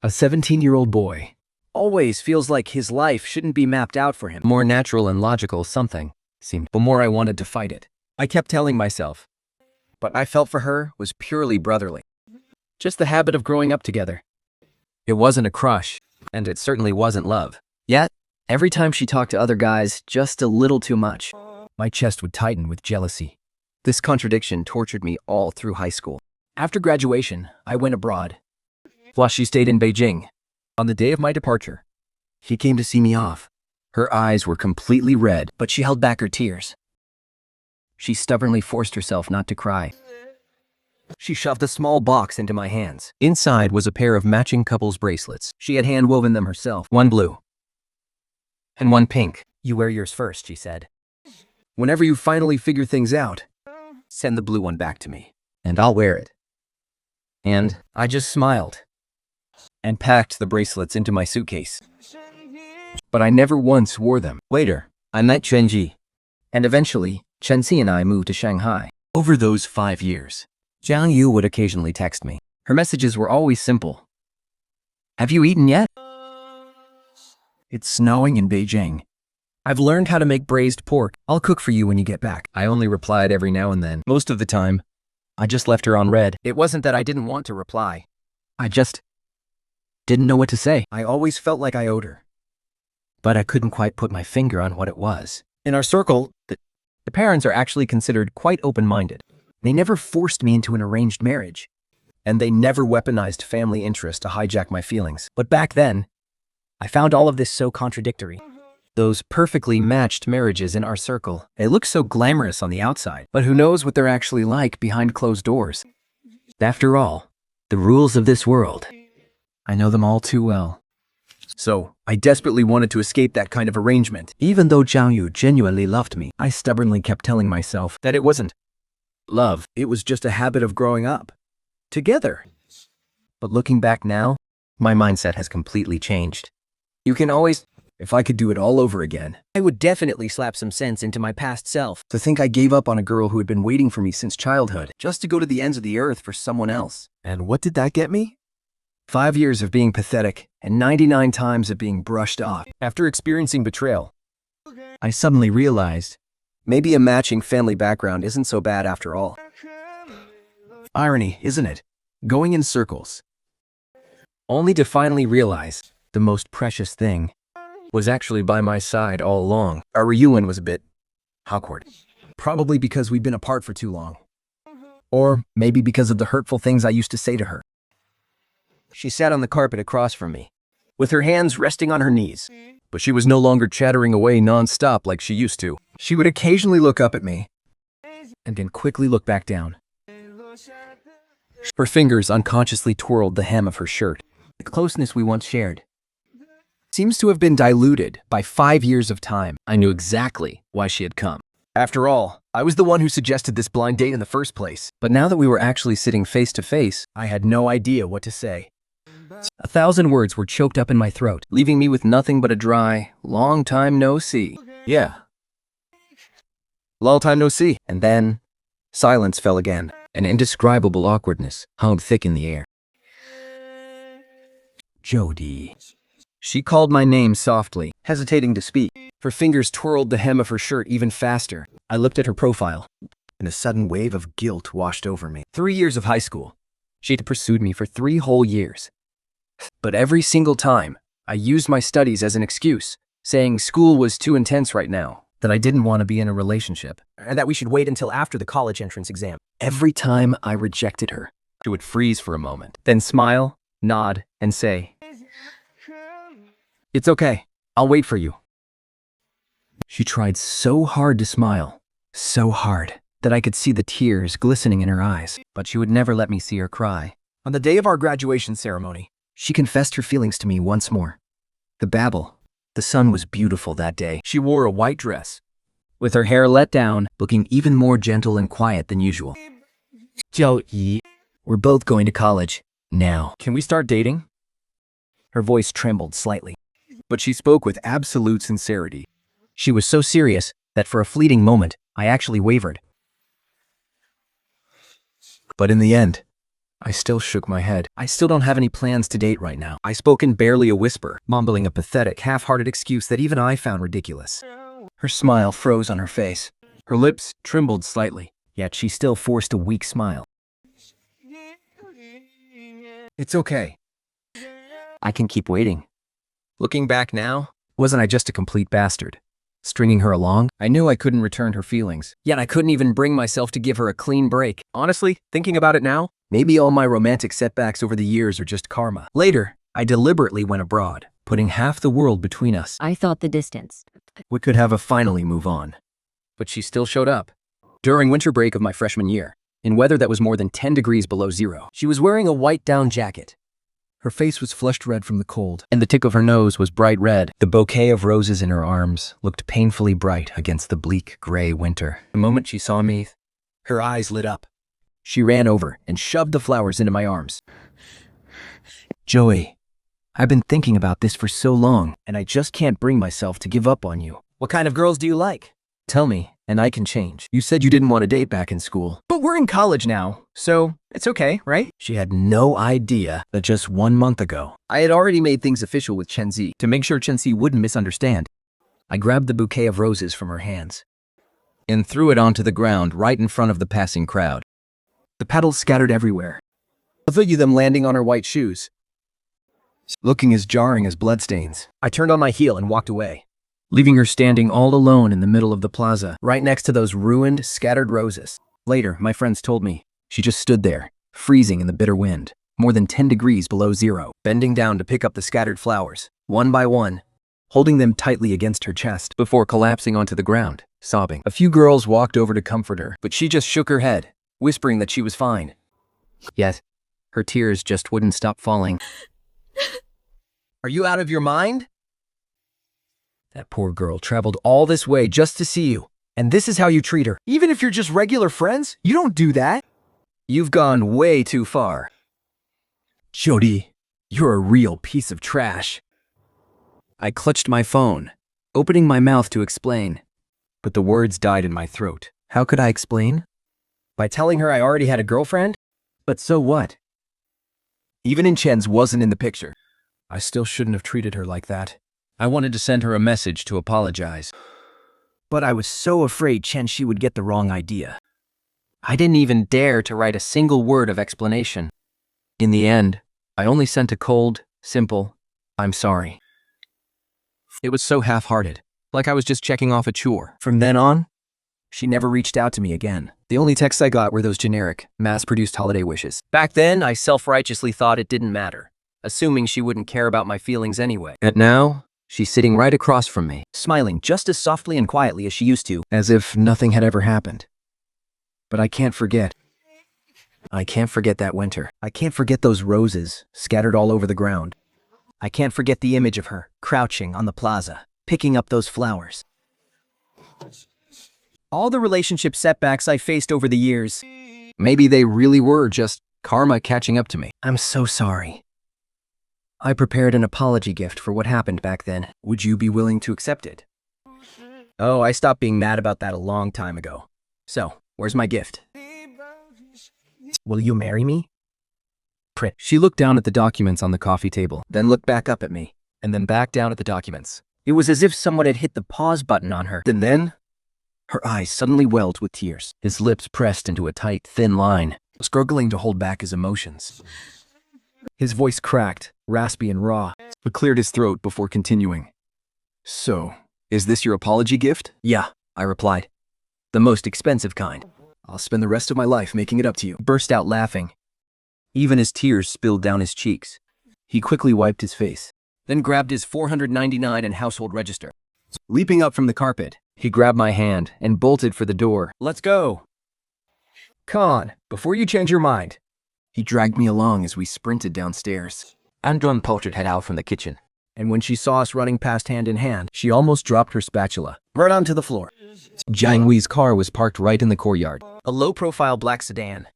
A 17-year-old boy always feels like his life shouldn't be mapped out for him. More natural and logical something seemed, the more I wanted to fight it. I kept telling myself, but I felt for her was purely brotherly. Just the habit of growing up together. It wasn't a crush, and it certainly wasn't love. Yet, every time she talked to other guys just a little too much, my chest would tighten with jealousy. This contradiction tortured me all through high school. After graduation, I went abroad, while she stayed in Beijing. On the day of my departure, she came to see me off. Her eyes were completely red, but she held back her tears. She stubbornly forced herself not to cry. She shoved a small box into my hands. Inside was a pair of matching couples bracelets. She had hand-woven them herself. One blue and one pink. "You wear yours first," she said. "Whenever you finally figure things out, "Send the blue one back to me." and I'll wear it." And I just smiled and packed the bracelets into my suitcase. But I never once wore them. Later, I met Chenji, and eventually, Chenzi and I moved to Shanghai. Over those 5 years, Jiang Yu would occasionally text me. Her messages were always simple. "Have you eaten yet? It's snowing in Beijing. I've learned how to make braised pork. I'll cook for you when you get back. I only replied every now and then. Most of the time, I just left her on red. It wasn't that I didn't want to reply. I just didn't know what to say. I always felt like I owed her. But I couldn't quite put my finger on what it was. In our circle, the parents are actually considered quite open-minded. They never forced me into an arranged marriage. And they never weaponized family interest to hijack my feelings. But back then, I found all of this so contradictory. Those perfectly matched marriages in our circle, they look so glamorous on the outside, but who knows what they're actually like behind closed doors. After all, the rules of this world, I know them all too well. So, I desperately wanted to escape that kind of arrangement. Even though Zhang Yu genuinely loved me, I stubbornly kept telling myself that it wasn't love. It was just a habit of growing up together. But looking back now, my mindset has completely changed. You can always... If I could do it all over again, I would definitely slap some sense into my past self. To think I gave up on a girl who had been waiting for me since childhood, just to go to the ends of the earth for someone else. And what did that get me? 5 years of being pathetic, and 99 times of being brushed off. After experiencing betrayal, I suddenly realized, maybe a matching family background isn't so bad after all. Irony, isn't it? Going in circles. Only to finally realize the most precious thing was actually by my side all along. Our reunion was a bit awkward. Probably because we'd been apart for too long. Or maybe because of the hurtful things I used to say to her. She sat on the carpet across from me, with her hands resting on her knees. But she was no longer chattering away non-stop like she used to. She would occasionally look up at me, and then quickly look back down. Her fingers unconsciously twirled the hem of her shirt. The closeness we once shared seems to have been diluted by 5 years of time. I knew exactly why she had come. After all, I was the one who suggested this blind date in the first place. But now that we were actually sitting face to face, I had no idea what to say. 1,000 words were choked up in my throat, leaving me with nothing but a dry, long time no see. Yeah. Long time no see. And then, silence fell again. An indescribable awkwardness hung thick in the air. Jody. She called my name softly, hesitating to speak. Her fingers twirled the hem of her shirt even faster. I looked at her profile, and a sudden wave of guilt washed over me. 3 years of high school. She had pursued me for 3 whole years. But every single time, I used my studies as an excuse, saying school was too intense right now, that I didn't want to be in a relationship, and that we should wait until after the college entrance exam. Every time I rejected her, she would freeze for a moment, then smile, nod, and say, "It's okay. I'll wait for you." She tried so hard to smile, so hard, that I could see the tears glistening in her eyes, but she would never let me see her cry. On the day of our graduation ceremony, she confessed her feelings to me once more. The babble. The sun was beautiful that day. She wore a white dress, with her hair let down, looking even more gentle and quiet than usual. Jiao, we're both going to college now. Can we start dating? Her voice trembled slightly, but she spoke with absolute sincerity. She was so serious that for a fleeting moment, I actually wavered. But in the end, I still shook my head. I still don't have any plans to date right now. I spoke in barely a whisper, mumbling a pathetic, half-hearted excuse that even I found ridiculous. Her smile froze on her face. Her lips trembled slightly, yet she still forced a weak smile. It's okay. I can keep waiting. Looking back now, wasn't I just a complete bastard? Stringing her along? I knew I couldn't return her feelings, yet I couldn't even bring myself to give her a clean break. Honestly, thinking about it now, maybe all my romantic setbacks over the years are just karma. Later, I deliberately went abroad, putting half the world between us. I thought the distance. We could have a finally move on. But she still showed up. During winter break of my freshman year, in weather that was more than 10 degrees below zero, she was wearing a white down jacket. Her face was flushed red from the cold, and the tip of her nose was bright red. The bouquet of roses in her arms looked painfully bright against the bleak, gray winter. The moment she saw me, her eyes lit up. She ran over and shoved the flowers into my arms. Joey, I've been thinking about this for so long, and I just can't bring myself to give up on you. What kind of girls do you like? Tell me, and I can change. You said you didn't want to date back in school. But we're in college now, so it's okay, right? She had no idea that just 1 month ago, I had already made things official with Chenzi to make sure Chenzi wouldn't misunderstand. I grabbed the bouquet of roses from her hands and threw it onto the ground right in front of the passing crowd. The petals scattered everywhere, a few of them landing on her white shoes, looking as jarring as bloodstains. I turned on my heel and walked away, leaving her standing all alone in the middle of the plaza, right next to those ruined, scattered roses. Later, my friends told me she just stood there, freezing in the bitter wind, more than 10 degrees below zero, bending down to pick up the scattered flowers, one by one, holding them tightly against her chest before collapsing onto the ground, sobbing. A few girls walked over to comfort her, but she just shook her head, whispering that she was fine. Yet, her tears just wouldn't stop falling. Are you out of your mind? That poor girl traveled all this way just to see you, and this is how you treat her. Even if you're just regular friends, you don't do that. You've gone way too far. Jody, you're a real piece of trash. I clutched my phone, opening my mouth to explain, but the words died in my throat. How could I explain? By telling her I already had a girlfriend? But so what? Even Chen's wasn't in the picture. I still shouldn't have treated her like that. I wanted to send her a message to apologize, but I was so afraid she would get the wrong idea. I didn't even dare to write a single word of explanation. In the end, I only sent a cold, simple, "I'm sorry." It was so half-hearted, like I was just checking off a chore. From then on, she never reached out to me again. The only texts I got were those generic, mass-produced holiday wishes. Back then, I self-righteously thought it didn't matter, assuming she wouldn't care about my feelings anyway. And now, she's sitting right across from me, smiling just as softly and quietly as she used to, as if nothing had ever happened. But I can't forget. I can't forget that winter. I can't forget those roses scattered all over the ground. I can't forget the image of her crouching on the plaza, picking up those flowers. All the relationship setbacks I faced over the years, maybe they really were just karma catching up to me. I'm so sorry. I prepared an apology gift for what happened back then. Would you be willing to accept it? Oh, I stopped being mad about that a long time ago. So, where's my gift? Will you marry me? She looked down at the documents on the coffee table, then looked back up at me, and then back down at the documents. It was as if someone had hit the pause button on her. And then, her eyes suddenly welled with tears. His lips pressed into a tight, thin line, struggling to hold back his emotions. His voice cracked, raspy and raw, but cleared his throat before continuing. So, is this your apology gift? Yeah, I replied. The most expensive kind. I'll spend the rest of my life making it up to you. Burst out laughing. Even as tears spilled down his cheeks. He quickly wiped his face, then grabbed his $4.99 and household register. Leaping up from the carpet, he grabbed my hand and bolted for the door. Let's go. Come on, before you change your mind. He dragged me along as we sprinted downstairs. Andron poached head out from the kitchen. And when she saw us running past hand in hand, she almost dropped her spatula right onto the floor. Jiang Wei's car was parked right in the courtyard, a low-profile black sedan.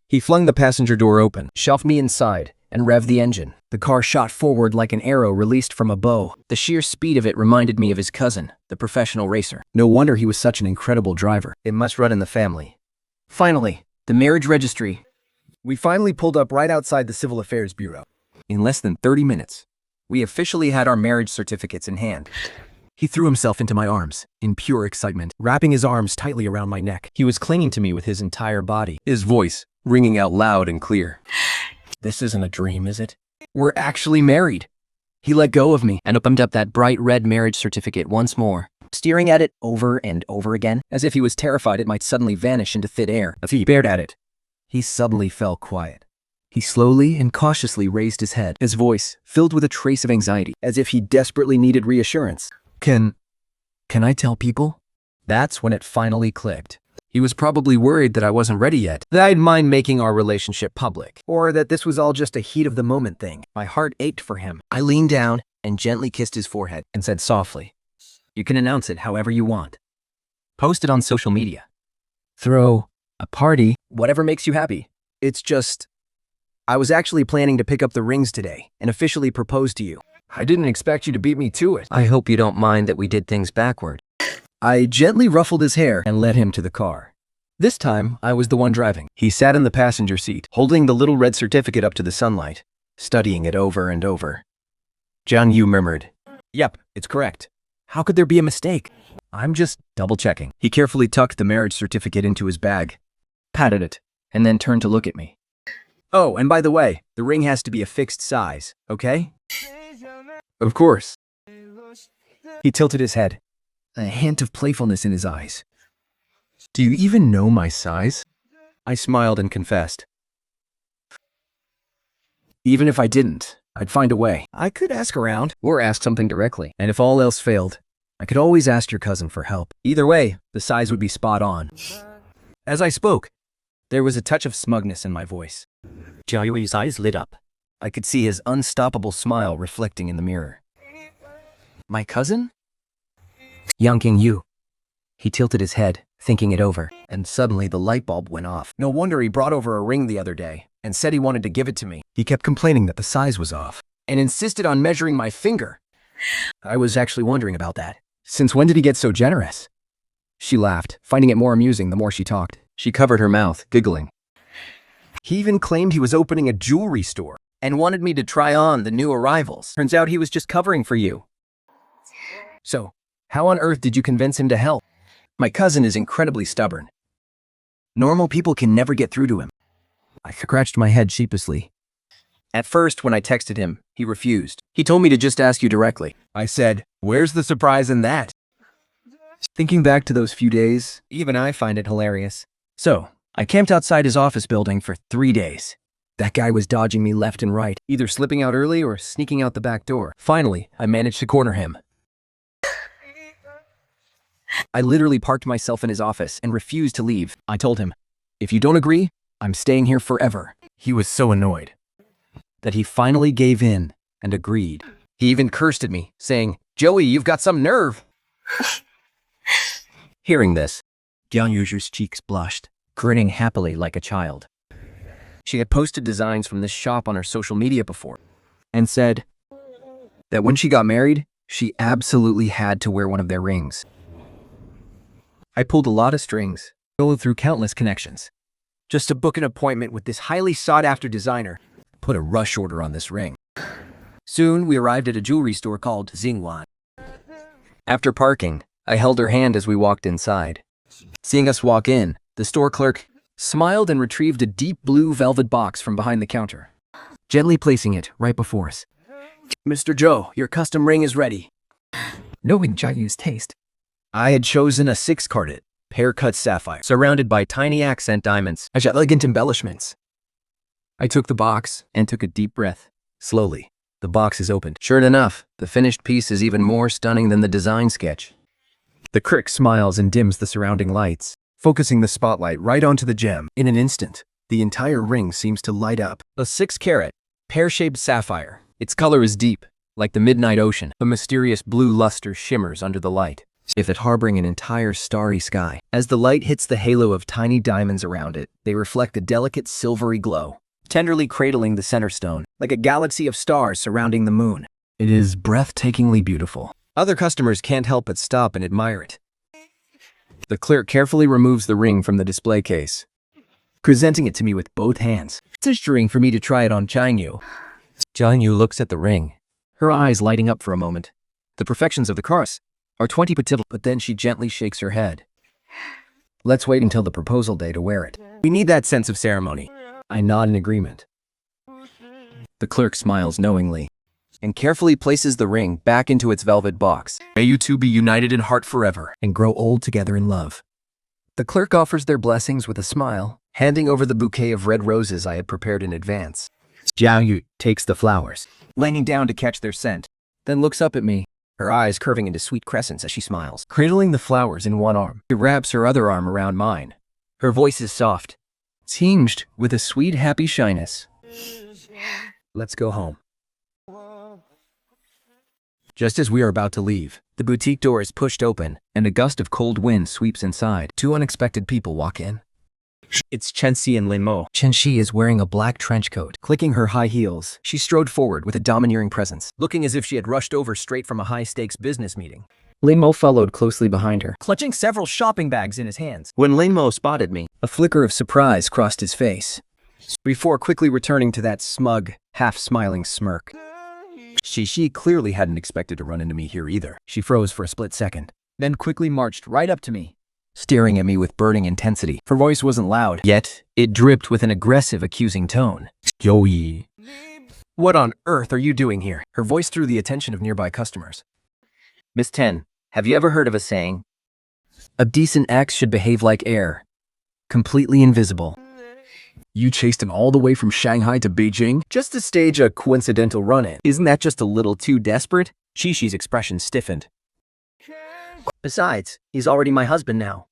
He flung the passenger door open, shoved me inside, and revved the engine. The car shot forward like an arrow released from a bow. The sheer speed of it reminded me of his cousin, the professional racer. No wonder he was such an incredible driver. It must run in the family. Finally, the marriage registry. We finally pulled up right outside the Civil Affairs Bureau. In less than 30 minutes, we officially had our marriage certificates in hand. He threw himself into my arms, in pure excitement, wrapping his arms tightly around my neck. He was clinging to me with his entire body, his voice ringing out loud and clear. This isn't a dream, is it? We're actually married. He let go of me and opened up that bright red marriage certificate once more, staring at it over and over again, as if he was terrified it might suddenly vanish into thin air. As he stared at it, he suddenly fell quiet. He slowly and cautiously raised his head, his voice filled with a trace of anxiety, as if he desperately needed reassurance. Can I tell people? That's when it finally clicked. He was probably worried that I wasn't ready yet, that I'd mind making our relationship public, or that this was all just a heat-of-the-moment thing. My heart ached for him. I leaned down and gently kissed his forehead and said softly, "You can announce it however you want. Post it on social media. Throw a party, whatever makes you happy. It's just, I was actually planning to pick up the rings today and officially propose to you. I didn't expect you to beat me to it." I hope you don't mind that we did things backward. I gently ruffled his hair and led him to the car. This time, I was the one driving. He sat in the passenger seat, holding the little red certificate up to the sunlight, studying it over and over. Jiang Yu murmured, "Yep, it's correct. How could there be a mistake? I'm just double-checking." He carefully tucked the marriage certificate into his bag, patted it, and then turned to look at me. "Oh, and by the way, the ring has to be a fixed size, okay?" "Of course." He tilted his head, a hint of playfulness in his eyes. "Do you even know my size?" I smiled and confessed. "Even if I didn't, I'd find a way. I could ask around, or ask something directly. And if all else failed, I could always ask your cousin for help. Either way, the size would be spot on." As I spoke, there was a touch of smugness in my voice. Jiang Yu's eyes lit up. I could see his unstoppable smile reflecting in the mirror. "My cousin?" "Yang Yu." He tilted his head, thinking it over, and suddenly the light bulb went off. No wonder he brought over a ring the other day and said he wanted to give it to me. He kept complaining that the size was off and insisted on measuring my finger. I was actually wondering about that. Since when did he get so generous? She laughed, finding it more amusing the more she talked. She covered her mouth, giggling. He even claimed he was opening a jewelry store and wanted me to try on the new arrivals. Turns out he was just covering for you. So, how on earth did you convince him to help? My cousin is incredibly stubborn. Normal people can never get through to him. I scratched my head sheepishly. At first, when I texted him, he refused. He told me to just ask you directly. I said, "Where's the surprise in that?" Thinking back to those few days, even I find it hilarious. So, I camped outside his office building for 3 days. That guy was dodging me left and right, either slipping out early or sneaking out the back door. Finally, I managed to corner him. I literally parked myself in his office and refused to leave. I told him, "If you don't agree, I'm staying here forever." He was so annoyed that he finally gave in and agreed. He even cursed at me, saying, "Joey, you've got some nerve." Hearing this, Jiang Yu's cheeks blushed, grinning happily like a child. She had posted designs from this shop on her social media before and said that when she got married, she absolutely had to wear one of their rings. I pulled a lot of strings, going through countless connections, just to book an appointment with this highly sought-after designer. Put a rush order on this ring. Soon, we arrived at a jewelry store called Xingwan. After parking, I held her hand as we walked inside. Seeing us walk in, the store clerk smiled and retrieved a deep blue velvet box from behind the counter, gently placing it right before us. "Mr. Zhou, your custom ring is ready." Knowing Jiang Yu's taste, I had chosen a 6-carat, pear-cut sapphire, surrounded by tiny accent diamonds as elegant embellishments. I took the box and took a deep breath. Slowly, the box is opened. Sure enough, the finished piece is even more stunning than the design sketch. The crick smiles and dims the surrounding lights, focusing the spotlight right onto the gem. In an instant, the entire ring seems to light up. A 6-carat, pear-shaped sapphire. Its color is deep, like the midnight ocean. A mysterious blue luster shimmers under the light, if it harboring an entire starry sky. As the light hits the halo of tiny diamonds around it, they reflect a delicate silvery glow, tenderly cradling the center stone, like a galaxy of stars surrounding the moon. It is breathtakingly beautiful. Other customers can't help but stop and admire it. The clerk carefully removes the ring from the display case, presenting it to me with both hands, gesturing for me to try it on Jiang Yu. Jiang Yu looks at the ring, her eyes lighting up for a moment. The perfections of the cross are 20 pativl, but then she gently shakes her head. Let's wait until the proposal day to wear it. We need that sense of ceremony. I nod in agreement. The clerk smiles knowingly and carefully places the ring back into its velvet box. May you two be united in heart forever and grow old together in love. The clerk offers their blessings with a smile, handing over the bouquet of red roses I had prepared in advance. Jiang Yu takes the flowers, leaning down to catch their scent, then looks up at me, her eyes curving into sweet crescents as she smiles. Cradling the flowers in one arm, she wraps her other arm around mine. Her voice is soft, tinged with a sweet, happy shyness. Let's go home. Just as we are about to leave, the boutique door is pushed open, and a gust of cold wind sweeps inside. 2 unexpected people walk in. It's Chenxi and Lin Mo. Chenxi is wearing a black trench coat. Clicking her high heels, she strode forward with a domineering presence, looking as if she had rushed over straight from a high-stakes business meeting. Lin Mo followed closely behind her, clutching several shopping bags in his hands. When Lin Mo spotted me, A flicker of surprise crossed his face, before quickly returning to that smug, half-smiling smirk. She clearly hadn't expected to run into me here either. She froze for a split second, then quickly marched right up to me, staring at me with burning intensity. Her voice wasn't loud, yet it dripped with an aggressive, accusing tone. Joey, what on earth are you doing here? Her voice drew the attention of nearby customers. Miss Ten, have you ever heard of a saying? A decent ex should behave like air, completely invisible. You chased him all the way from Shanghai to Beijing just to stage a coincidental run-in. Isn't that just a little too desperate? Xishi's expression stiffened. Besides, he's already my husband now.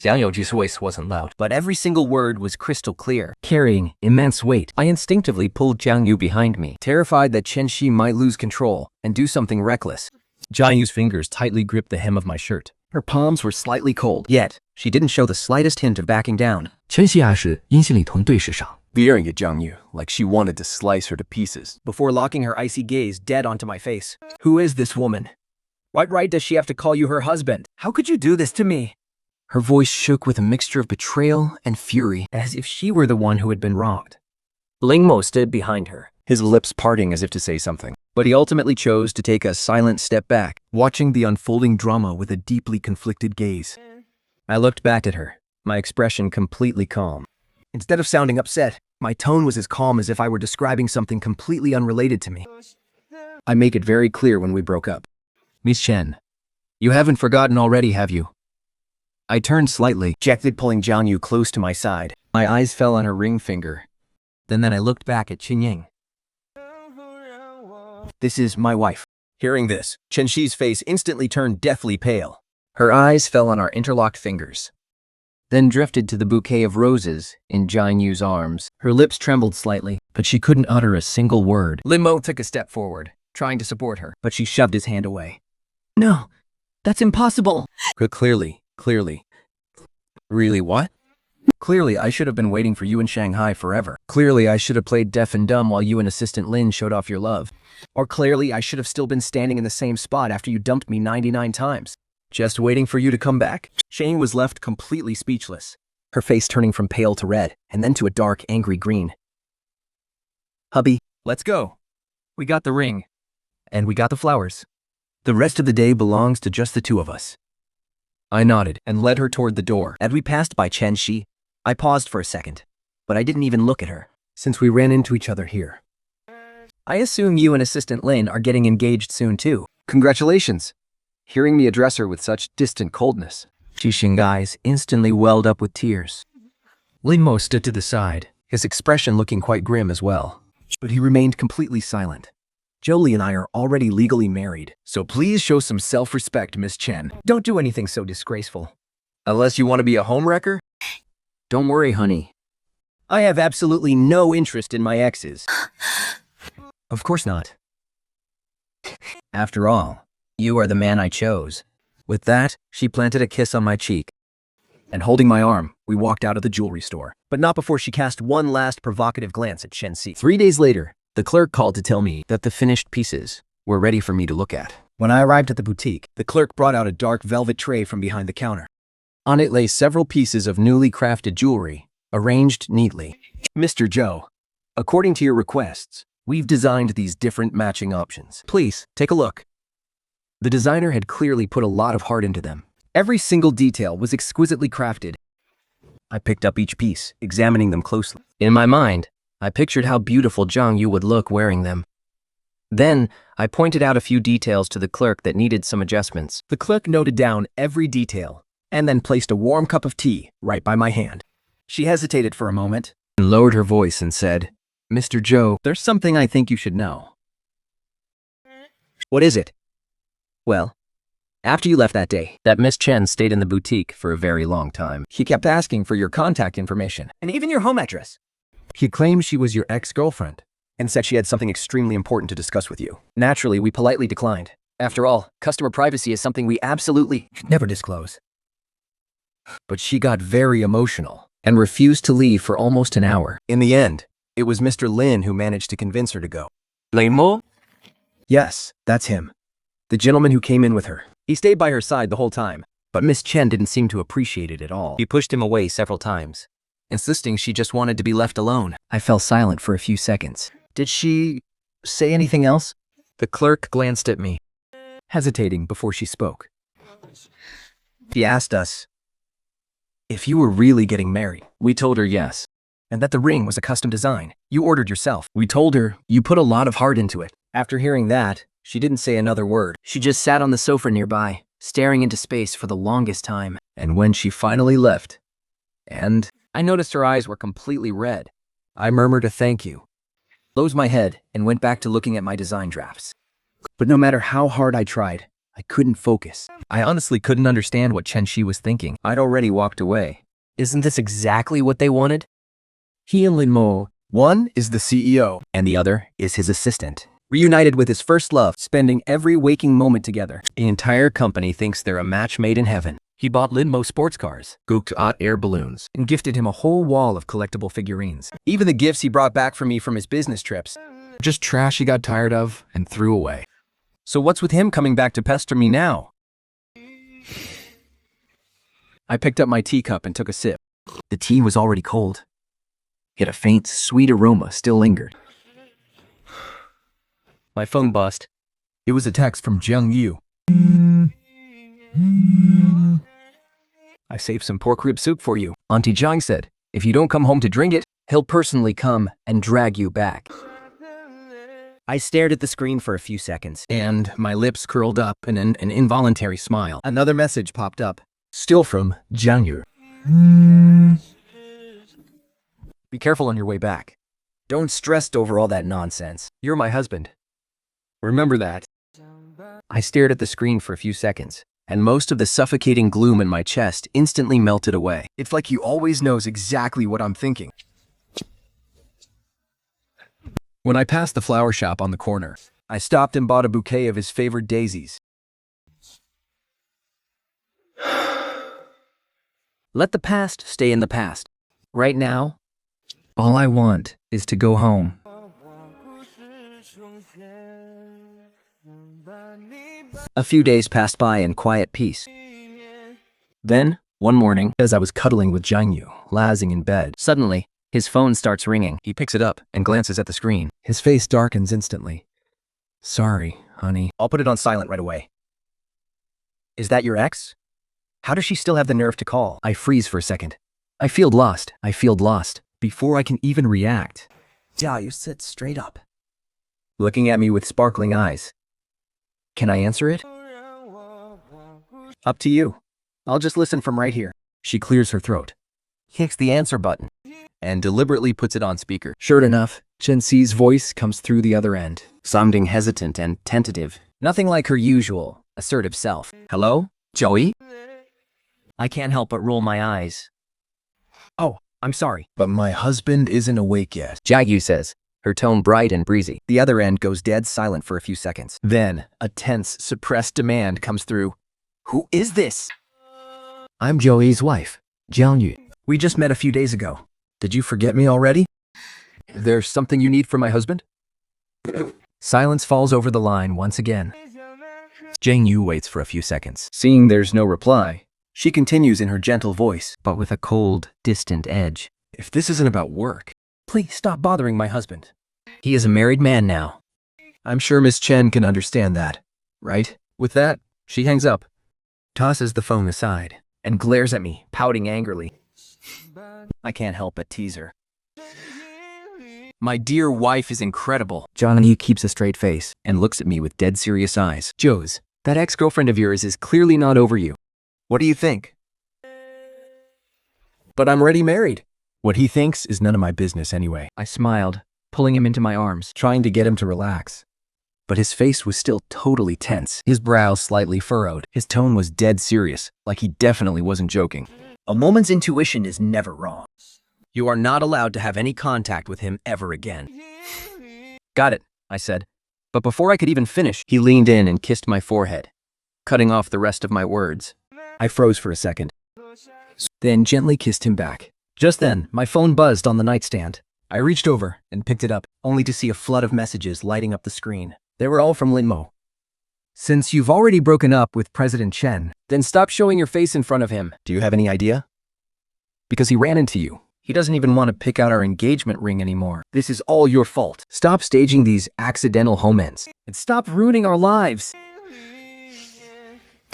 Jiang Youji's voice wasn't loud. But every single word was crystal clear, carrying immense weight. I instinctively pulled Jiang Yu behind me, Terrified that Chen Shi might lose control and do something reckless. Jiang Yu's fingers tightly gripped the hem of my shirt. Her palms were slightly cold, yet she didn't show the slightest hint of backing down. 陈希雅是阴性里同对视上 veering at Jiang Yu like she wanted to slice her to pieces. Before locking her icy gaze dead onto my face. Who is this woman? What right does she have to call you her husband? How could you do this to me? Her voice shook with a mixture of betrayal and fury, As if she were the one who had been wronged. Ling Mo stood behind her, his lips parting as if to say something. But he ultimately chose to take a silent step back, watching the unfolding drama with a deeply conflicted gaze. I looked back at her, my expression completely calm. Instead of sounding upset, my tone was as calm as if I were describing something completely unrelated to me. I make it very clear when we broke up. Miss Chen, you haven't forgotten already, have you? I turned slightly, Ejected, pulling Jiang Yu close to my side. my eyes fell on her ring finger. Then I looked back at Qin Ying. This is my wife. Hearing this, Chen Shi's face instantly turned deathly pale. Her eyes fell on our interlocked fingers, then drifted to the bouquet of roses in Jiang Yu's arms. Her lips trembled slightly, but she couldn't utter a single word. Lin Mo took a step forward, trying to support her, but she shoved his hand away. No, that's impossible. Clearly. Really, what? Clearly, I should have been waiting for you in Shanghai forever. Clearly, I should have played deaf and dumb while you and Assistant Lin showed off your love. Or clearly, I should have still been standing in the same spot after you dumped me 99 times. Just waiting for you to come back? Shane was left completely speechless, her face turning from pale to red, and then to a dark, angry green. Hubby, let's go. We got the ring. And we got the flowers. The rest of the day belongs to just the two of us. I nodded and led her toward the door. As we passed by Chen Shi, I paused for a second, but I didn't even look at her. Since we ran into each other here. I assume you and Assistant Lin are getting engaged soon too. Congratulations. Hearing me address her with such distant coldness. Xixing's eyes instantly welled up with tears. Lin Mo stood to the side, his expression looking quite grim as well. But he remained completely silent. Jolie and I are already legally married, so please show some self-respect, Miss Chen. Don't do anything so disgraceful. Unless you want to be a homewrecker? Don't worry, honey. I have absolutely no interest in my exes. Of course not. After all, you are the man I chose. With that, she planted a kiss on my cheek. And holding my arm, we walked out of the jewelry store. But not before she cast one last provocative glance at Chen Shi. 3 days later, the clerk called to tell me that the finished pieces were ready for me to look at. When I arrived at the boutique, The clerk brought out a dark velvet tray from behind the counter. On it lay several pieces of newly crafted jewelry, arranged neatly. Mr. Zhou, according to your requests, we've designed these different matching options. Please, take a look. The designer had clearly put a lot of heart into them. Every single detail was exquisitely crafted. I picked up each piece, examining them closely. In my mind, I pictured how beautiful Jiang Yu would look wearing them. Then, I pointed out a few details to the clerk that needed some adjustments. The clerk noted down every detail, and then placed a warm cup of tea right by my hand. She hesitated for a moment, and lowered her voice and said, Mr. Zhou, there's something I think you should know. what is it? Well, after you left that day, That Miss Chen stayed in the boutique for a very long time. She kept asking for your contact information. and even your home address. She claimed she was your ex-girlfriend and said she had something extremely important to discuss with you. Naturally, we politely declined. After all, customer privacy is something we absolutely Never disclose. But she got very emotional and refused to leave for almost an hour. In the end, it was Mr. Lin who managed to convince her to go. Lin Mo? Yes, that's him. The gentleman who came in with her. He stayed by her side the whole time, but Miss Chen didn't seem to appreciate it at all. He pushed him away several times, Insisting she just wanted to be left alone. I fell silent for a few seconds. Did she say anything else? The clerk glanced at me, hesitating before she spoke. She asked us if you were really getting married. We told her yes, and that the ring was a custom design you ordered yourself. We told her you put a lot of heart into it. After hearing that, she didn't say another word. She just sat on the sofa nearby, staring into space for the longest time. And when she finally left, and I noticed her eyes were completely red, I murmured a thank you, closed my head, and went back to looking at my design drafts. But no matter how hard I tried, I couldn't focus. I honestly couldn't understand what Chen Shi was thinking. I'd already walked away. Isn't this exactly what they wanted? He and Lin Mo, one is the CEO, and the other is his assistant. Reunited with his first love, spending every waking moment together. The entire company thinks they're a match made in heaven. He bought Lin Mo sports cars, gooked hot air balloons, and gifted him a whole wall of collectible figurines. Even the gifts he brought back for me from his business trips, just trash he got tired of and threw away. So what's with him coming back to pester me now? I picked up my teacup and took a sip. The tea was already cold, yet a faint, sweet aroma still lingered. My phone buzzed. It was a text from Jiang Yu. I saved some pork rib soup for you. Auntie Jiang said, if you don't come home to drink it, he'll personally come and drag you back. I stared at the screen for a few seconds. And my lips curled up in an involuntary smile. Another message popped up, still from Jiang Yu. Be careful on your way back. Don't stress over all that nonsense. You're my husband. Remember that. I stared at the screen for a few seconds, and most of the suffocating gloom in my chest instantly melted away. It's like he always knows exactly what I'm thinking. When I passed the flower shop on the corner, I stopped and bought a bouquet of his favorite daisies. Let the past stay in the past. Right now, all I want is to go home. A few days passed by in quiet peace. Then, one morning, as I was cuddling with Jiang Yu, lazing in bed, suddenly, his phone starts ringing. He picks it up and glances at the screen. His face darkens instantly. Sorry, honey. I'll put it on silent right away. Is that your ex? How does she still have the nerve to call? I freeze for a second. I feel lost. Before I can even react, Jia Yu sits straight up, looking at me with sparkling eyes. Can I answer it? Up to you. I'll just listen from right here. She clears her throat, hits the answer button, and deliberately puts it on speaker. Sure enough, Chen Xi's voice comes through the other end, sounding hesitant and tentative. Nothing like her usual, assertive self. Hello? Joey? I can't help but roll my eyes. Oh, I'm sorry. But my husband isn't awake yet, Jiang Yu says, her tone bright and breezy. The other end goes dead silent for a few seconds. Then, a tense, suppressed demand comes through. Who is this? I'm Joey's wife, Jiang Yu. We just met a few days ago. Did you forget me already? There's something you need from my husband? Silence falls over the line once again. Jiang Yu waits for a few seconds. Seeing there's no reply, she continues in her gentle voice, but with a cold, distant edge. If this isn't about work, please stop bothering my husband. He is a married man now. I'm sure Miss Chen can understand that, right? With that, she hangs up, tosses the phone aside, and glares at me, pouting angrily. I can't help but tease her. My dear wife is incredible. Jiang Yu keeps a straight face and looks at me with dead serious eyes. Joes, that ex-girlfriend of yours is clearly not over you. What do you think? But I'm already married. What he thinks is none of my business anyway. I smiled, pulling him into my arms, trying to get him to relax. But his face was still totally tense, his brows slightly furrowed. His tone was dead serious, like he definitely wasn't joking. A moment's intuition is never wrong. You are not allowed to have any contact with him ever again. Got it, I said. But before I could even finish, he leaned in and kissed my forehead, cutting off the rest of my words. I froze for a second, then gently kissed him back. Just then, my phone buzzed on the nightstand. I reached over and picked it up, only to see a flood of messages lighting up the screen. They were all from Lin Mo. Since you've already broken up with President Chen, then stop showing your face in front of him. Do you have any idea? Because he ran into you. He doesn't even want to pick out our engagement ring anymore. This is all your fault. Stop staging these accidental home ends. And stop ruining our lives.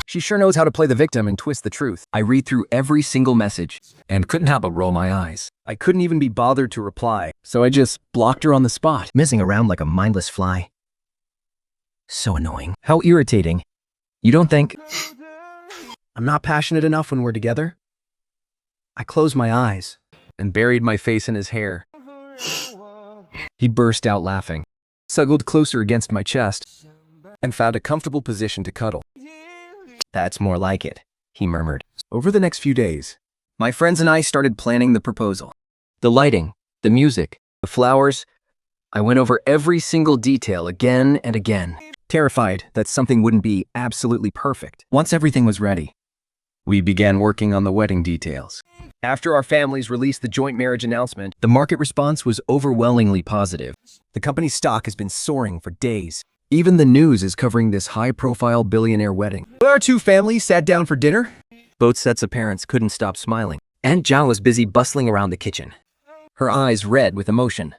She sure knows how to play the victim and twist the truth. I read through every single message and couldn't help but roll my eyes. I couldn't even be bothered to reply, so I just blocked her on the spot, messing around like a mindless fly. So annoying. How irritating. You don't think I'm not passionate enough when we're together? I closed my eyes and buried my face in his hair. He burst out laughing, snuggled closer against my chest, and found a comfortable position to cuddle. That's more like it, he murmured. Over the next few days, my friends and I started planning the proposal. The lighting, the music, the flowers. I went over every single detail again and again, terrified that something wouldn't be absolutely perfect. Once everything was ready, we began working on the wedding details. After our families released the joint marriage announcement, the market response was overwhelmingly positive. The company's stock has been soaring for days. Even the news is covering this high-profile billionaire wedding. When our two families sat down for dinner, both sets of parents couldn't stop smiling. Aunt Zhao was busy bustling around the kitchen, her eyes red with emotion,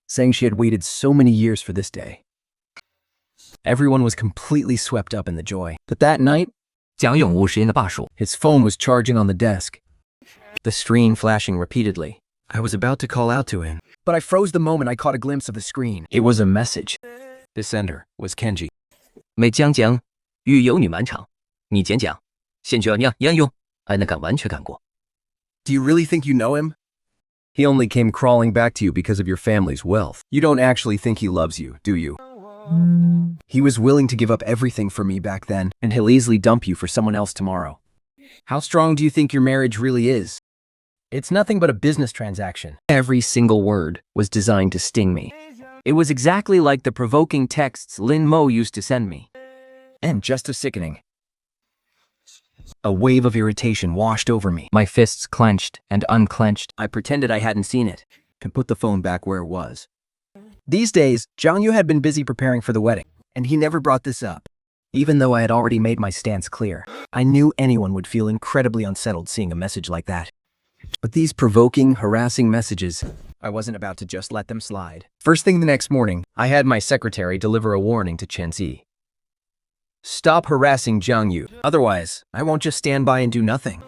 saying she had waited so many years for this day. Everyone was completely swept up in the joy. But that night, 蒋永物实验的霸数 his phone was charging on the desk, the screen flashing repeatedly. I was about to call out to him, but I froze the moment I caught a glimpse of the screen. It was a message. The sender was Kenji. 美将将欲有女满场，你讲讲，现就要样用，还能敢完全敢过。 Do you really think you know him? He only came crawling back to you because of your family's wealth. You don't actually think he loves you, do you? He was willing to give up everything for me back then, and he'll easily dump you for someone else tomorrow. How strong do you think your marriage really is? It's nothing but a business transaction. Every single word was designed to sting me. It was exactly like the provoking texts Lin Mo used to send me. And just as sickening. A wave of irritation washed over me. My fists clenched and unclenched. I pretended I hadn't seen it and put the phone back where it was. These days, Zhang Yu had been busy preparing for the wedding, and he never brought this up. Even though I had already made my stance clear, I knew anyone would feel incredibly unsettled seeing a message like that. But these provoking, harassing messages, I wasn't about to just let them slide. First thing the next morning, I had my secretary deliver a warning to Chen Zi. Stop harassing Zhang Yu, otherwise I won't just stand by and do nothing.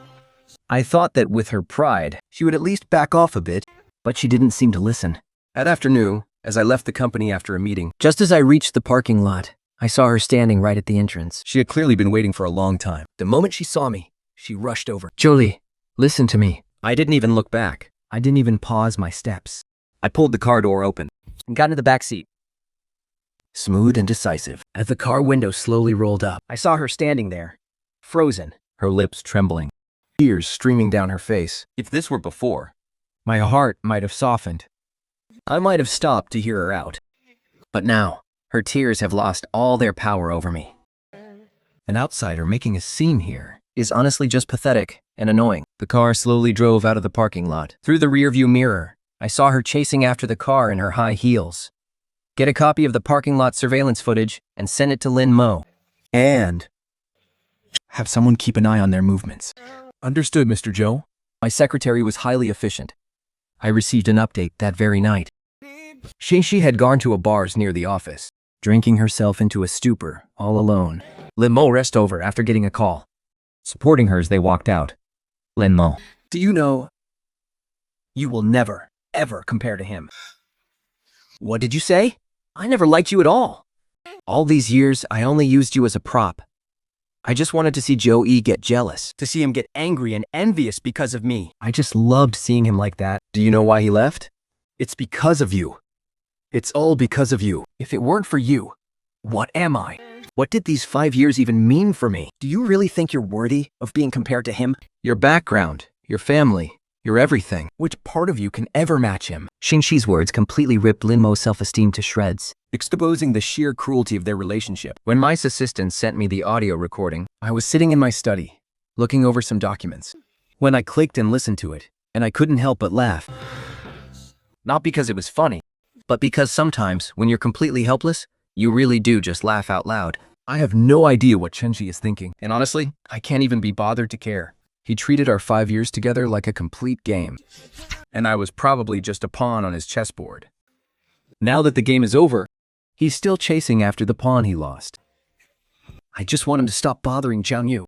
I thought that with her pride, she would at least back off a bit, but she didn't seem to listen. That afternoon, as I left the company after a meeting, just as I reached the parking lot, I saw her standing right at the entrance. She had clearly been waiting for a long time. The moment she saw me, she rushed over. Jolie, listen to me. I didn't even look back. I didn't even pause my steps. I pulled the car door open and got into the back seat. Smooth and decisive. As the car window slowly rolled up, I saw her standing there, frozen, her lips trembling, tears streaming down her face. If this were before, my heart might have softened. I might have stopped to hear her out. But now, her tears have lost all their power over me. An outsider making a scene here is honestly just pathetic and annoying. The car slowly drove out of the parking lot. Through the rearview mirror, I saw her chasing after the car in her high heels. Get a copy of the parking lot surveillance footage and send it to Lin Mo. And have someone keep an eye on their movements. Understood, Mr. Zhou. My secretary was highly efficient. I received an update that very night. Xinxi had gone to a bars near the office, drinking herself into a stupor, all alone. Lin Mo rest over after getting a call. Supporting her as they walked out. Lin Mo. Do you know, you will never, ever compare to him. What did you say? I never liked you at all. All these years, I only used you as a prop. I just wanted to see Joe E get jealous, to see him get angry and envious because of me. I just loved seeing him like that. Do you know why he left? It's because of you. It's all because of you. If it weren't for you, what am I? What did these 5 years even mean for me? Do you really think you're worthy of being compared to him? Your background, your family, your everything. Which part of you can ever match him? Xinxi's words completely ripped Lin Mo's self-esteem to shreds, exposing the sheer cruelty of their relationship. When my assistant sent me the audio recording, I was sitting in my study, looking over some documents. When I clicked and listened to it, and I couldn't help but laugh. Not because it was funny, but because sometimes, when you're completely helpless, you really do just laugh out loud. I have no idea what Chenxi is thinking, and honestly, I can't even be bothered to care. He treated our 5 years together like a complete game, and I was probably just a pawn on his chessboard. Now that the game is over, he's still chasing after the pawn he lost. I just want him to stop bothering Jiang Yu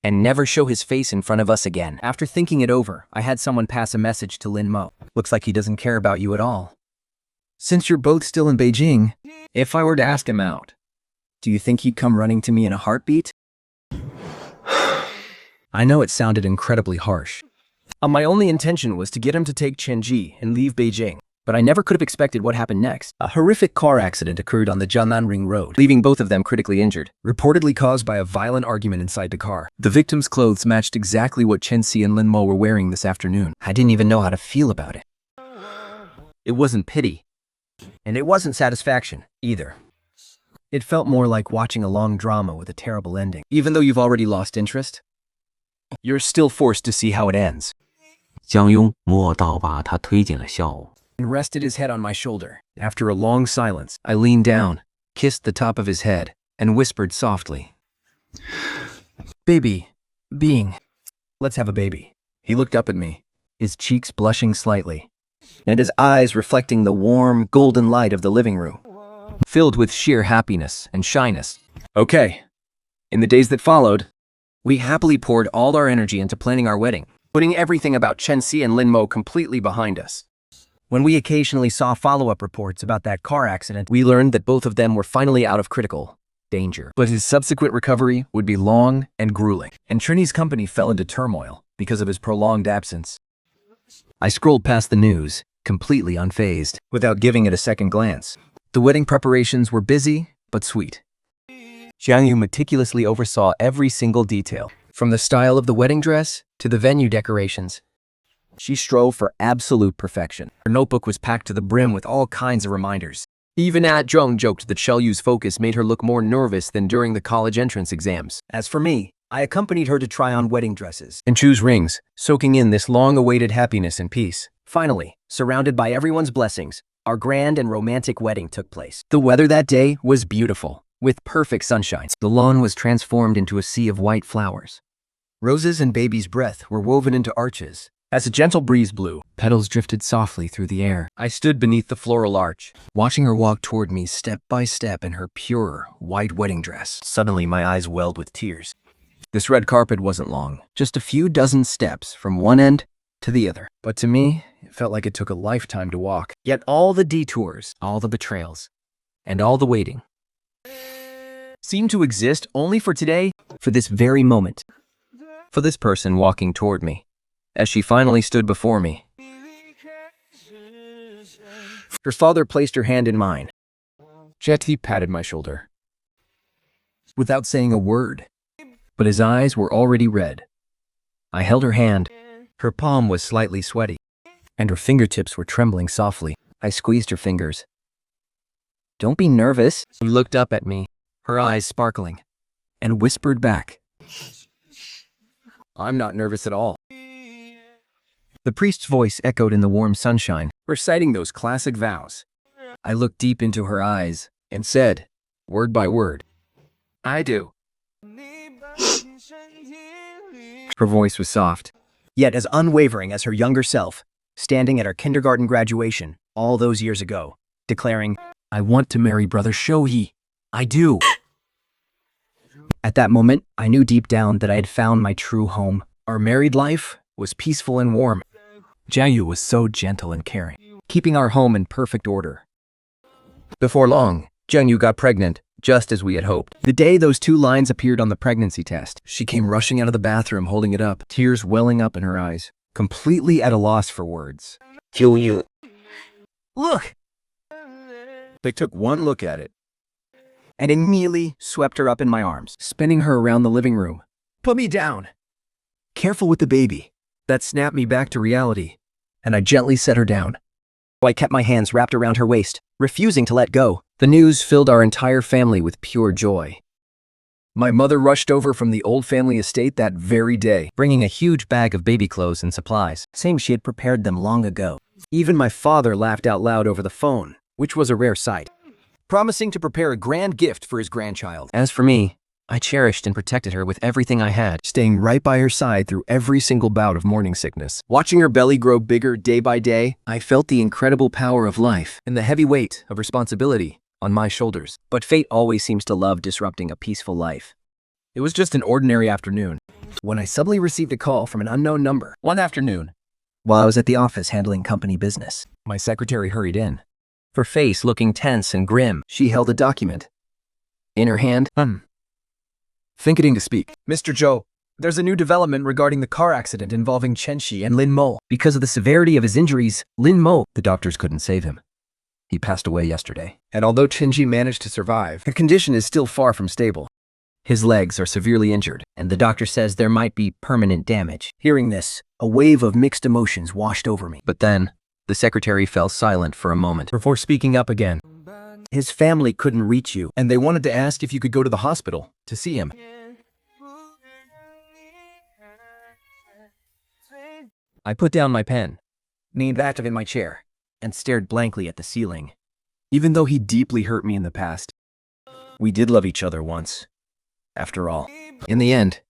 and never show his face in front of us again. After thinking it over, I had someone pass a message to Lin Mo. Looks like he doesn't care about you at all. Since you're both still in Beijing, if I were to ask him out, Do you think he'd come running to me in a heartbeat? I know it sounded incredibly harsh. My only intention was to get him to take Chenji and leave Beijing, but I never could have expected what happened next. A horrific car accident occurred on the Jiangnan Ring Road, leaving both of them critically injured, reportedly caused by a violent argument inside the car. The victim's clothes matched exactly what Chen Si and Lin Mo were wearing this afternoon. I didn't even know how to feel about it. It wasn't pity, and it wasn't satisfaction either. It felt more like watching a long drama with a terrible ending. Even though you've already lost interest, you're still forced to see how it ends. 江庸摸到把他推进了笑偶。 And rested his head on my shoulder. After a long silence, I leaned down, kissed the top of his head, and whispered softly, Baby, being, let's have a baby. He looked up at me, His cheeks blushing slightly, and his eyes reflecting the warm, golden light of the living room, filled with sheer happiness and shyness. Okay. In the days that followed, We happily poured all our energy into planning our wedding, putting everything about Chen Si and Lin Mo completely behind us. When we occasionally saw follow-up reports about that car accident, we learned that both of them were finally out of critical danger. but his subsequent recovery would be long and grueling, and Trini's company fell into turmoil because of his prolonged absence. I scrolled past the news, completely unfazed, without giving it a second glance. The wedding preparations were busy, but sweet. Jiang Yu meticulously oversaw every single detail, from the style of the wedding dress to the venue decorations. She strove for absolute perfection. Her notebook was packed to the brim with all kinds of reminders. Even Zhong joked that Shell Yu's focus made her look more nervous than during the college entrance exams. As for me, I accompanied her to try on wedding dresses and choose rings, soaking in this long-awaited happiness and peace. Finally, surrounded by everyone's blessings, our grand and romantic wedding took place. The weather that day was beautiful, with perfect sunshine. The lawn was transformed into a sea of white flowers. Roses and baby's breath were woven into arches. As a gentle breeze blew, petals drifted softly through the air. I stood beneath the floral arch, watching her walk toward me step by step in her pure, white wedding dress. Suddenly, my eyes welled with tears. This red carpet wasn't long, just a few dozen steps from one end to the other. But to me, it felt like it took a lifetime to walk. Yet all the detours, all the betrayals, and all the waiting seemed to exist only for today, for this very moment, for this person walking toward me. As she finally stood before me, her father placed her hand in mine. Jetty patted my shoulder, Without saying a word, but his eyes were already red. I held her hand. Her palm was slightly sweaty, and her fingertips were trembling softly. I squeezed her fingers. Don't be nervous. She looked up at me, her eyes sparkling, and whispered back, I'm not nervous at all. The priest's voice echoed in the warm sunshine, Reciting those classic vows. I looked deep into her eyes and said, word by word, I do. Her voice was soft, yet as unwavering as her younger self, standing at our kindergarten graduation all those years ago, declaring, I want to marry Brother Shouyi. I do. At that moment, I knew deep down that I had found my true home. Our married life was peaceful and warm. Jiang Yu was so gentle and caring, keeping our home in perfect order. Before long, Jiang Yu got pregnant, just as we had hoped. The day those 2 lines appeared on the pregnancy test, she came rushing out of the bathroom holding it up, tears welling up in her eyes, completely at a loss for words. Look! They took one look at it, And immediately swept her up in my arms, spinning her around the living room. Put me down! Careful with the baby. That snapped me back to reality, and I gently set her down. I kept my hands wrapped around her waist, refusing to let go. The news filled our entire family with pure joy. My mother rushed over from the old family estate that very day, bringing a huge bag of baby clothes and supplies, same she had prepared them long ago. Even my father laughed out loud over the phone, which was a rare sight. promising to prepare a grand gift for his grandchild. As for me, I cherished and protected her with everything I had. Staying right by her side through every single bout of morning sickness. Watching her belly grow bigger day by day, I felt the incredible power of life and the heavy weight of responsibility on my shoulders. but fate always seems to love disrupting a peaceful life. It was just an ordinary afternoon when I suddenly received a call from an unknown number. One afternoon, while I was at the office handling company business, My secretary hurried in. her face looking tense and grim, She held a document in her hand. Thinking to speak. Mr. Zhou, there's a new development regarding the car accident involving Chen Shi and Lin Mo. because of the severity of his injuries, Lin Mo. The doctors couldn't save him. He passed away yesterday. And although Chen Shi managed to survive, her condition is still far from stable. His legs are severely injured, and the doctor says there might be permanent damage. Hearing this, a wave of mixed emotions washed over me. But then, the secretary fell silent for a moment. Before speaking up again, His family couldn't reach you. and they wanted to ask if you could go to the hospital to see him. I put down my pen, leaned back in my chair, and stared blankly at the ceiling. Even though he deeply hurt me in the past, We did love each other once, after all. in the end,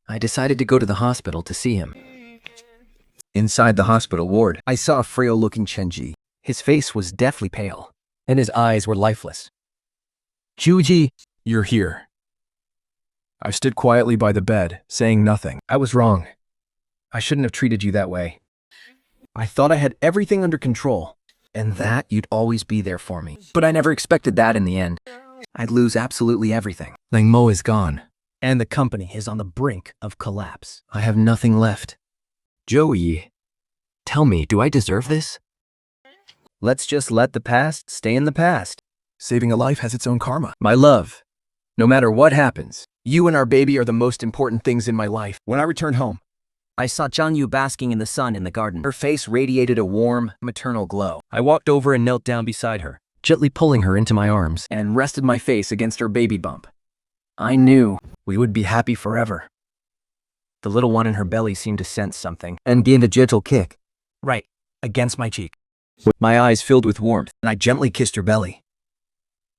I decided to go to the hospital to see him. Inside the hospital ward, I saw a frail-looking Chen Ji. His face was deathly pale, And his eyes were lifeless. Juji, You're here. I stood quietly by the bed, saying nothing. I was wrong. I shouldn't have treated you that way. I thought I had everything under control, and that you'd always be there for me. but I never expected that in the end. I'd lose absolutely everything, Lang Mo is gone. and the company is on the brink of collapse. I have nothing left. Joey, tell me, do I deserve this? Let's just let the past stay in the past. Saving a life has its own karma. My love, No matter what happens, you and our baby are the most important things in my life. When I returned home, I saw Zhang Yu basking in the sun in the garden. Her face radiated a warm, maternal glow. I walked over and knelt down beside her, Gently pulling her into my arms. and rested my face against her baby bump. I knew we would be happy forever. The little one in her belly seemed to sense something, And gave a gentle kick. right against my cheek. My eyes filled with warmth, and I gently kissed her belly.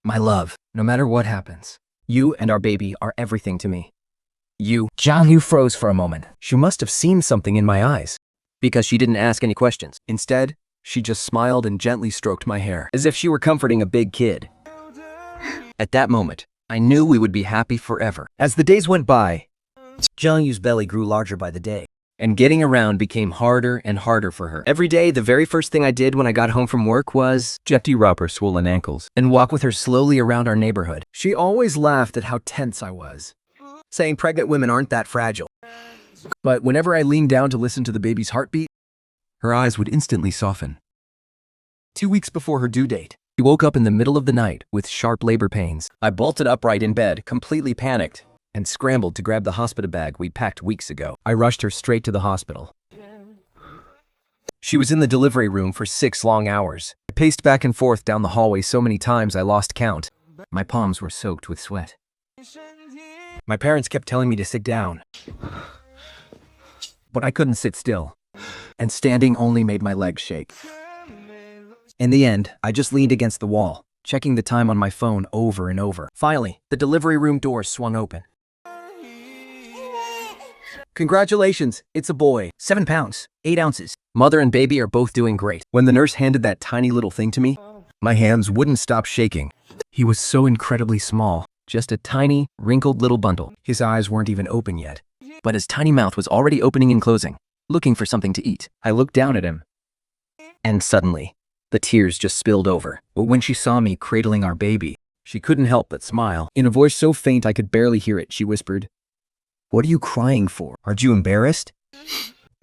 My love, no matter what happens, you and our baby are everything to me. Zhang Yu froze for a moment, she must have seen something in my eyes. Because she didn't ask any questions. Instead, she just smiled and gently stroked my hair. as if she were comforting a big kid. At that moment, I knew we would be happy forever. As the days went by, Zhang Yu's belly grew larger by the day, and getting around became harder and harder for her. Every day, the very first thing I did when I got home from work was Jetty rub her swollen ankles. and walk with her slowly around our neighborhood, She always laughed at how tense I was, saying pregnant women aren't that fragile. but whenever I leaned down to listen to the baby's heartbeat, her eyes would instantly soften. 2 weeks before her due date, she woke up in the middle of the night with sharp labor pains. I bolted upright in bed, completely panicked, and scrambled to grab the hospital bag we packed weeks ago. I rushed her straight to the hospital. She was in the delivery room for 6 long hours. I paced back and forth down the hallway so many times I lost count. My palms were soaked with sweat. My parents kept telling me to sit down, but I couldn't sit still, and standing only made my legs shake. In the end, I just leaned against the wall, checking the time on my phone over and over. Finally, the delivery room door swung open. Congratulations, it's a boy. 7 pounds, 8 ounces. Mother and baby are both doing great. When the nurse handed that tiny little thing to me, my hands wouldn't stop shaking. He was so incredibly small, Just a tiny, wrinkled little bundle. his eyes weren't even open yet. But his tiny mouth was already opening and closing, looking for something to eat. I looked down at him, and suddenly, the tears just spilled over. But when she saw me cradling our baby, she couldn't help but smile. In a voice so faint I could barely hear it, she whispered, "What are you crying for? Aren't you embarrassed?"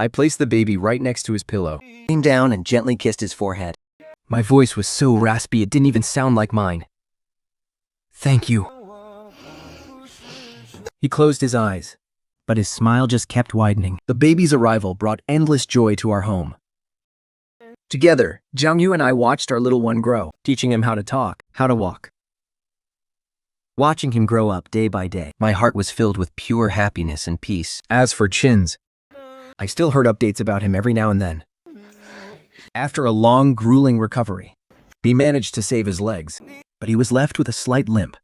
I placed the baby right next to his pillow, leaned down and gently kissed his forehead. My voice was so raspy it didn't even sound like mine. "Thank you." He closed his eyes, but his smile just kept widening. The baby's arrival brought endless joy to our home. Together, Zhang Yu and I watched our little one grow, teaching him how to talk, how to walk. Watching him grow up day by day, My heart was filled with pure happiness and peace. As for Chin's, I still heard updates about him every now and then. After a long, grueling recovery, he managed to save his legs, but he was left with a slight limp.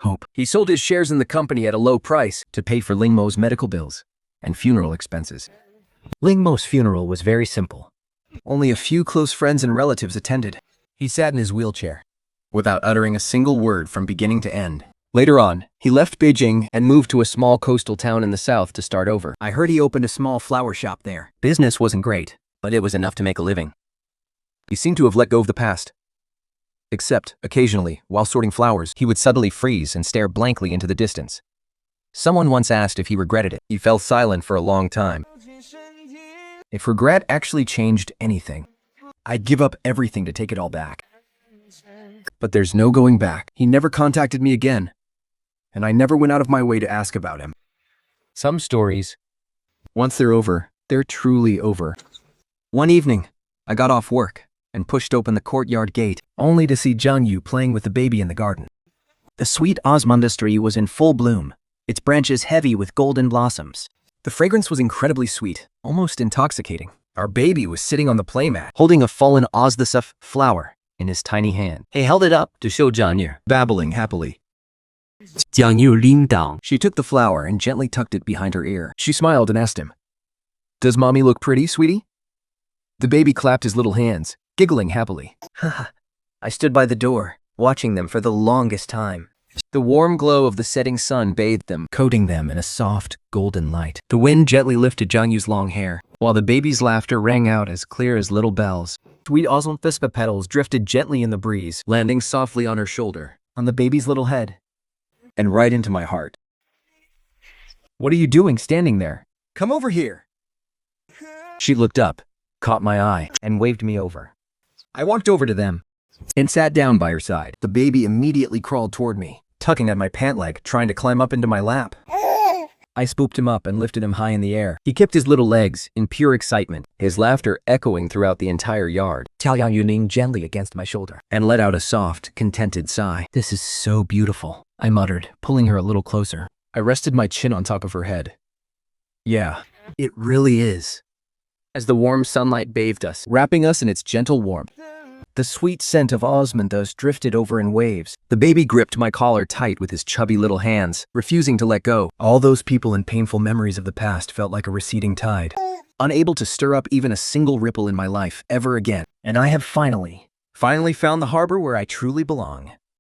Hope. He sold his shares in the company at a low price To pay for Ling Mo's medical bills and funeral expenses. Ling Mo's funeral was very simple. Only a few close friends and relatives attended. He sat in his wheelchair, without uttering a single word from beginning to end. Later on, he left Beijing and moved to a small coastal town in the south to start over. I heard he opened a small flower shop there. Business wasn't great, but it was enough to make a living. He seemed to have let go of the past. Except, occasionally, while sorting flowers, he would suddenly freeze and stare blankly into the distance. Someone once asked if he regretted it. He fell silent for a long time. If regret actually changed anything, I'd give up everything to take it all back. But there's no going back. He never contacted me again, and I never went out of my way to ask about him. Some stories, Once they're over, they're truly over. one evening, I got off work and pushed open the courtyard gate, only to see Zhang Yu playing with the baby in the garden. The sweet osmundas tree was in full bloom, its branches heavy with golden blossoms. The fragrance was incredibly sweet, almost intoxicating. Our baby was sitting on the playmat, Holding a fallen osdasuf flower in his tiny hand. He held it up to show Zhang Yu. babbling happily. Zhang Yu leaned down. She took the flower and gently tucked it behind her ear. She smiled and asked him, "Does mommy look pretty, sweetie?" The baby clapped his little hands, giggling happily. I stood by the door, watching them for the longest time. The warm glow of the setting sun bathed them, coating them in a soft, golden light. The wind gently lifted Zhang Yu's long hair, while the baby's laughter rang out as clear as little bells. Sweet osmanthuspa petals drifted gently in the breeze, landing softly on her shoulder, on the baby's little head, and right into my heart. "What are you doing standing there? Come over here. She looked up, caught my eye, and waved me over. I walked over to them And sat down by her side. The baby immediately crawled toward me, tugging at my pant leg, trying to climb up into my lap. I swooped him up and lifted him high in the air. He kicked his little legs in pure excitement, his laughter echoing throughout the entire yard. Zhang Yu leaned gently against my shoulder and let out a soft, contented sigh. "This is so beautiful," I muttered, pulling her a little closer. I rested my chin on top of her head. "Yeah, it really is." As the warm sunlight bathed us, Wrapping us in its gentle warmth, the sweet scent of osmanthus drifted over in waves. The baby gripped my collar tight with his chubby little hands, refusing to let go. All those people and painful memories of the past felt like a receding tide, unable to stir up even a single ripple in my life ever again. And I have finally found the harbor where I truly belong.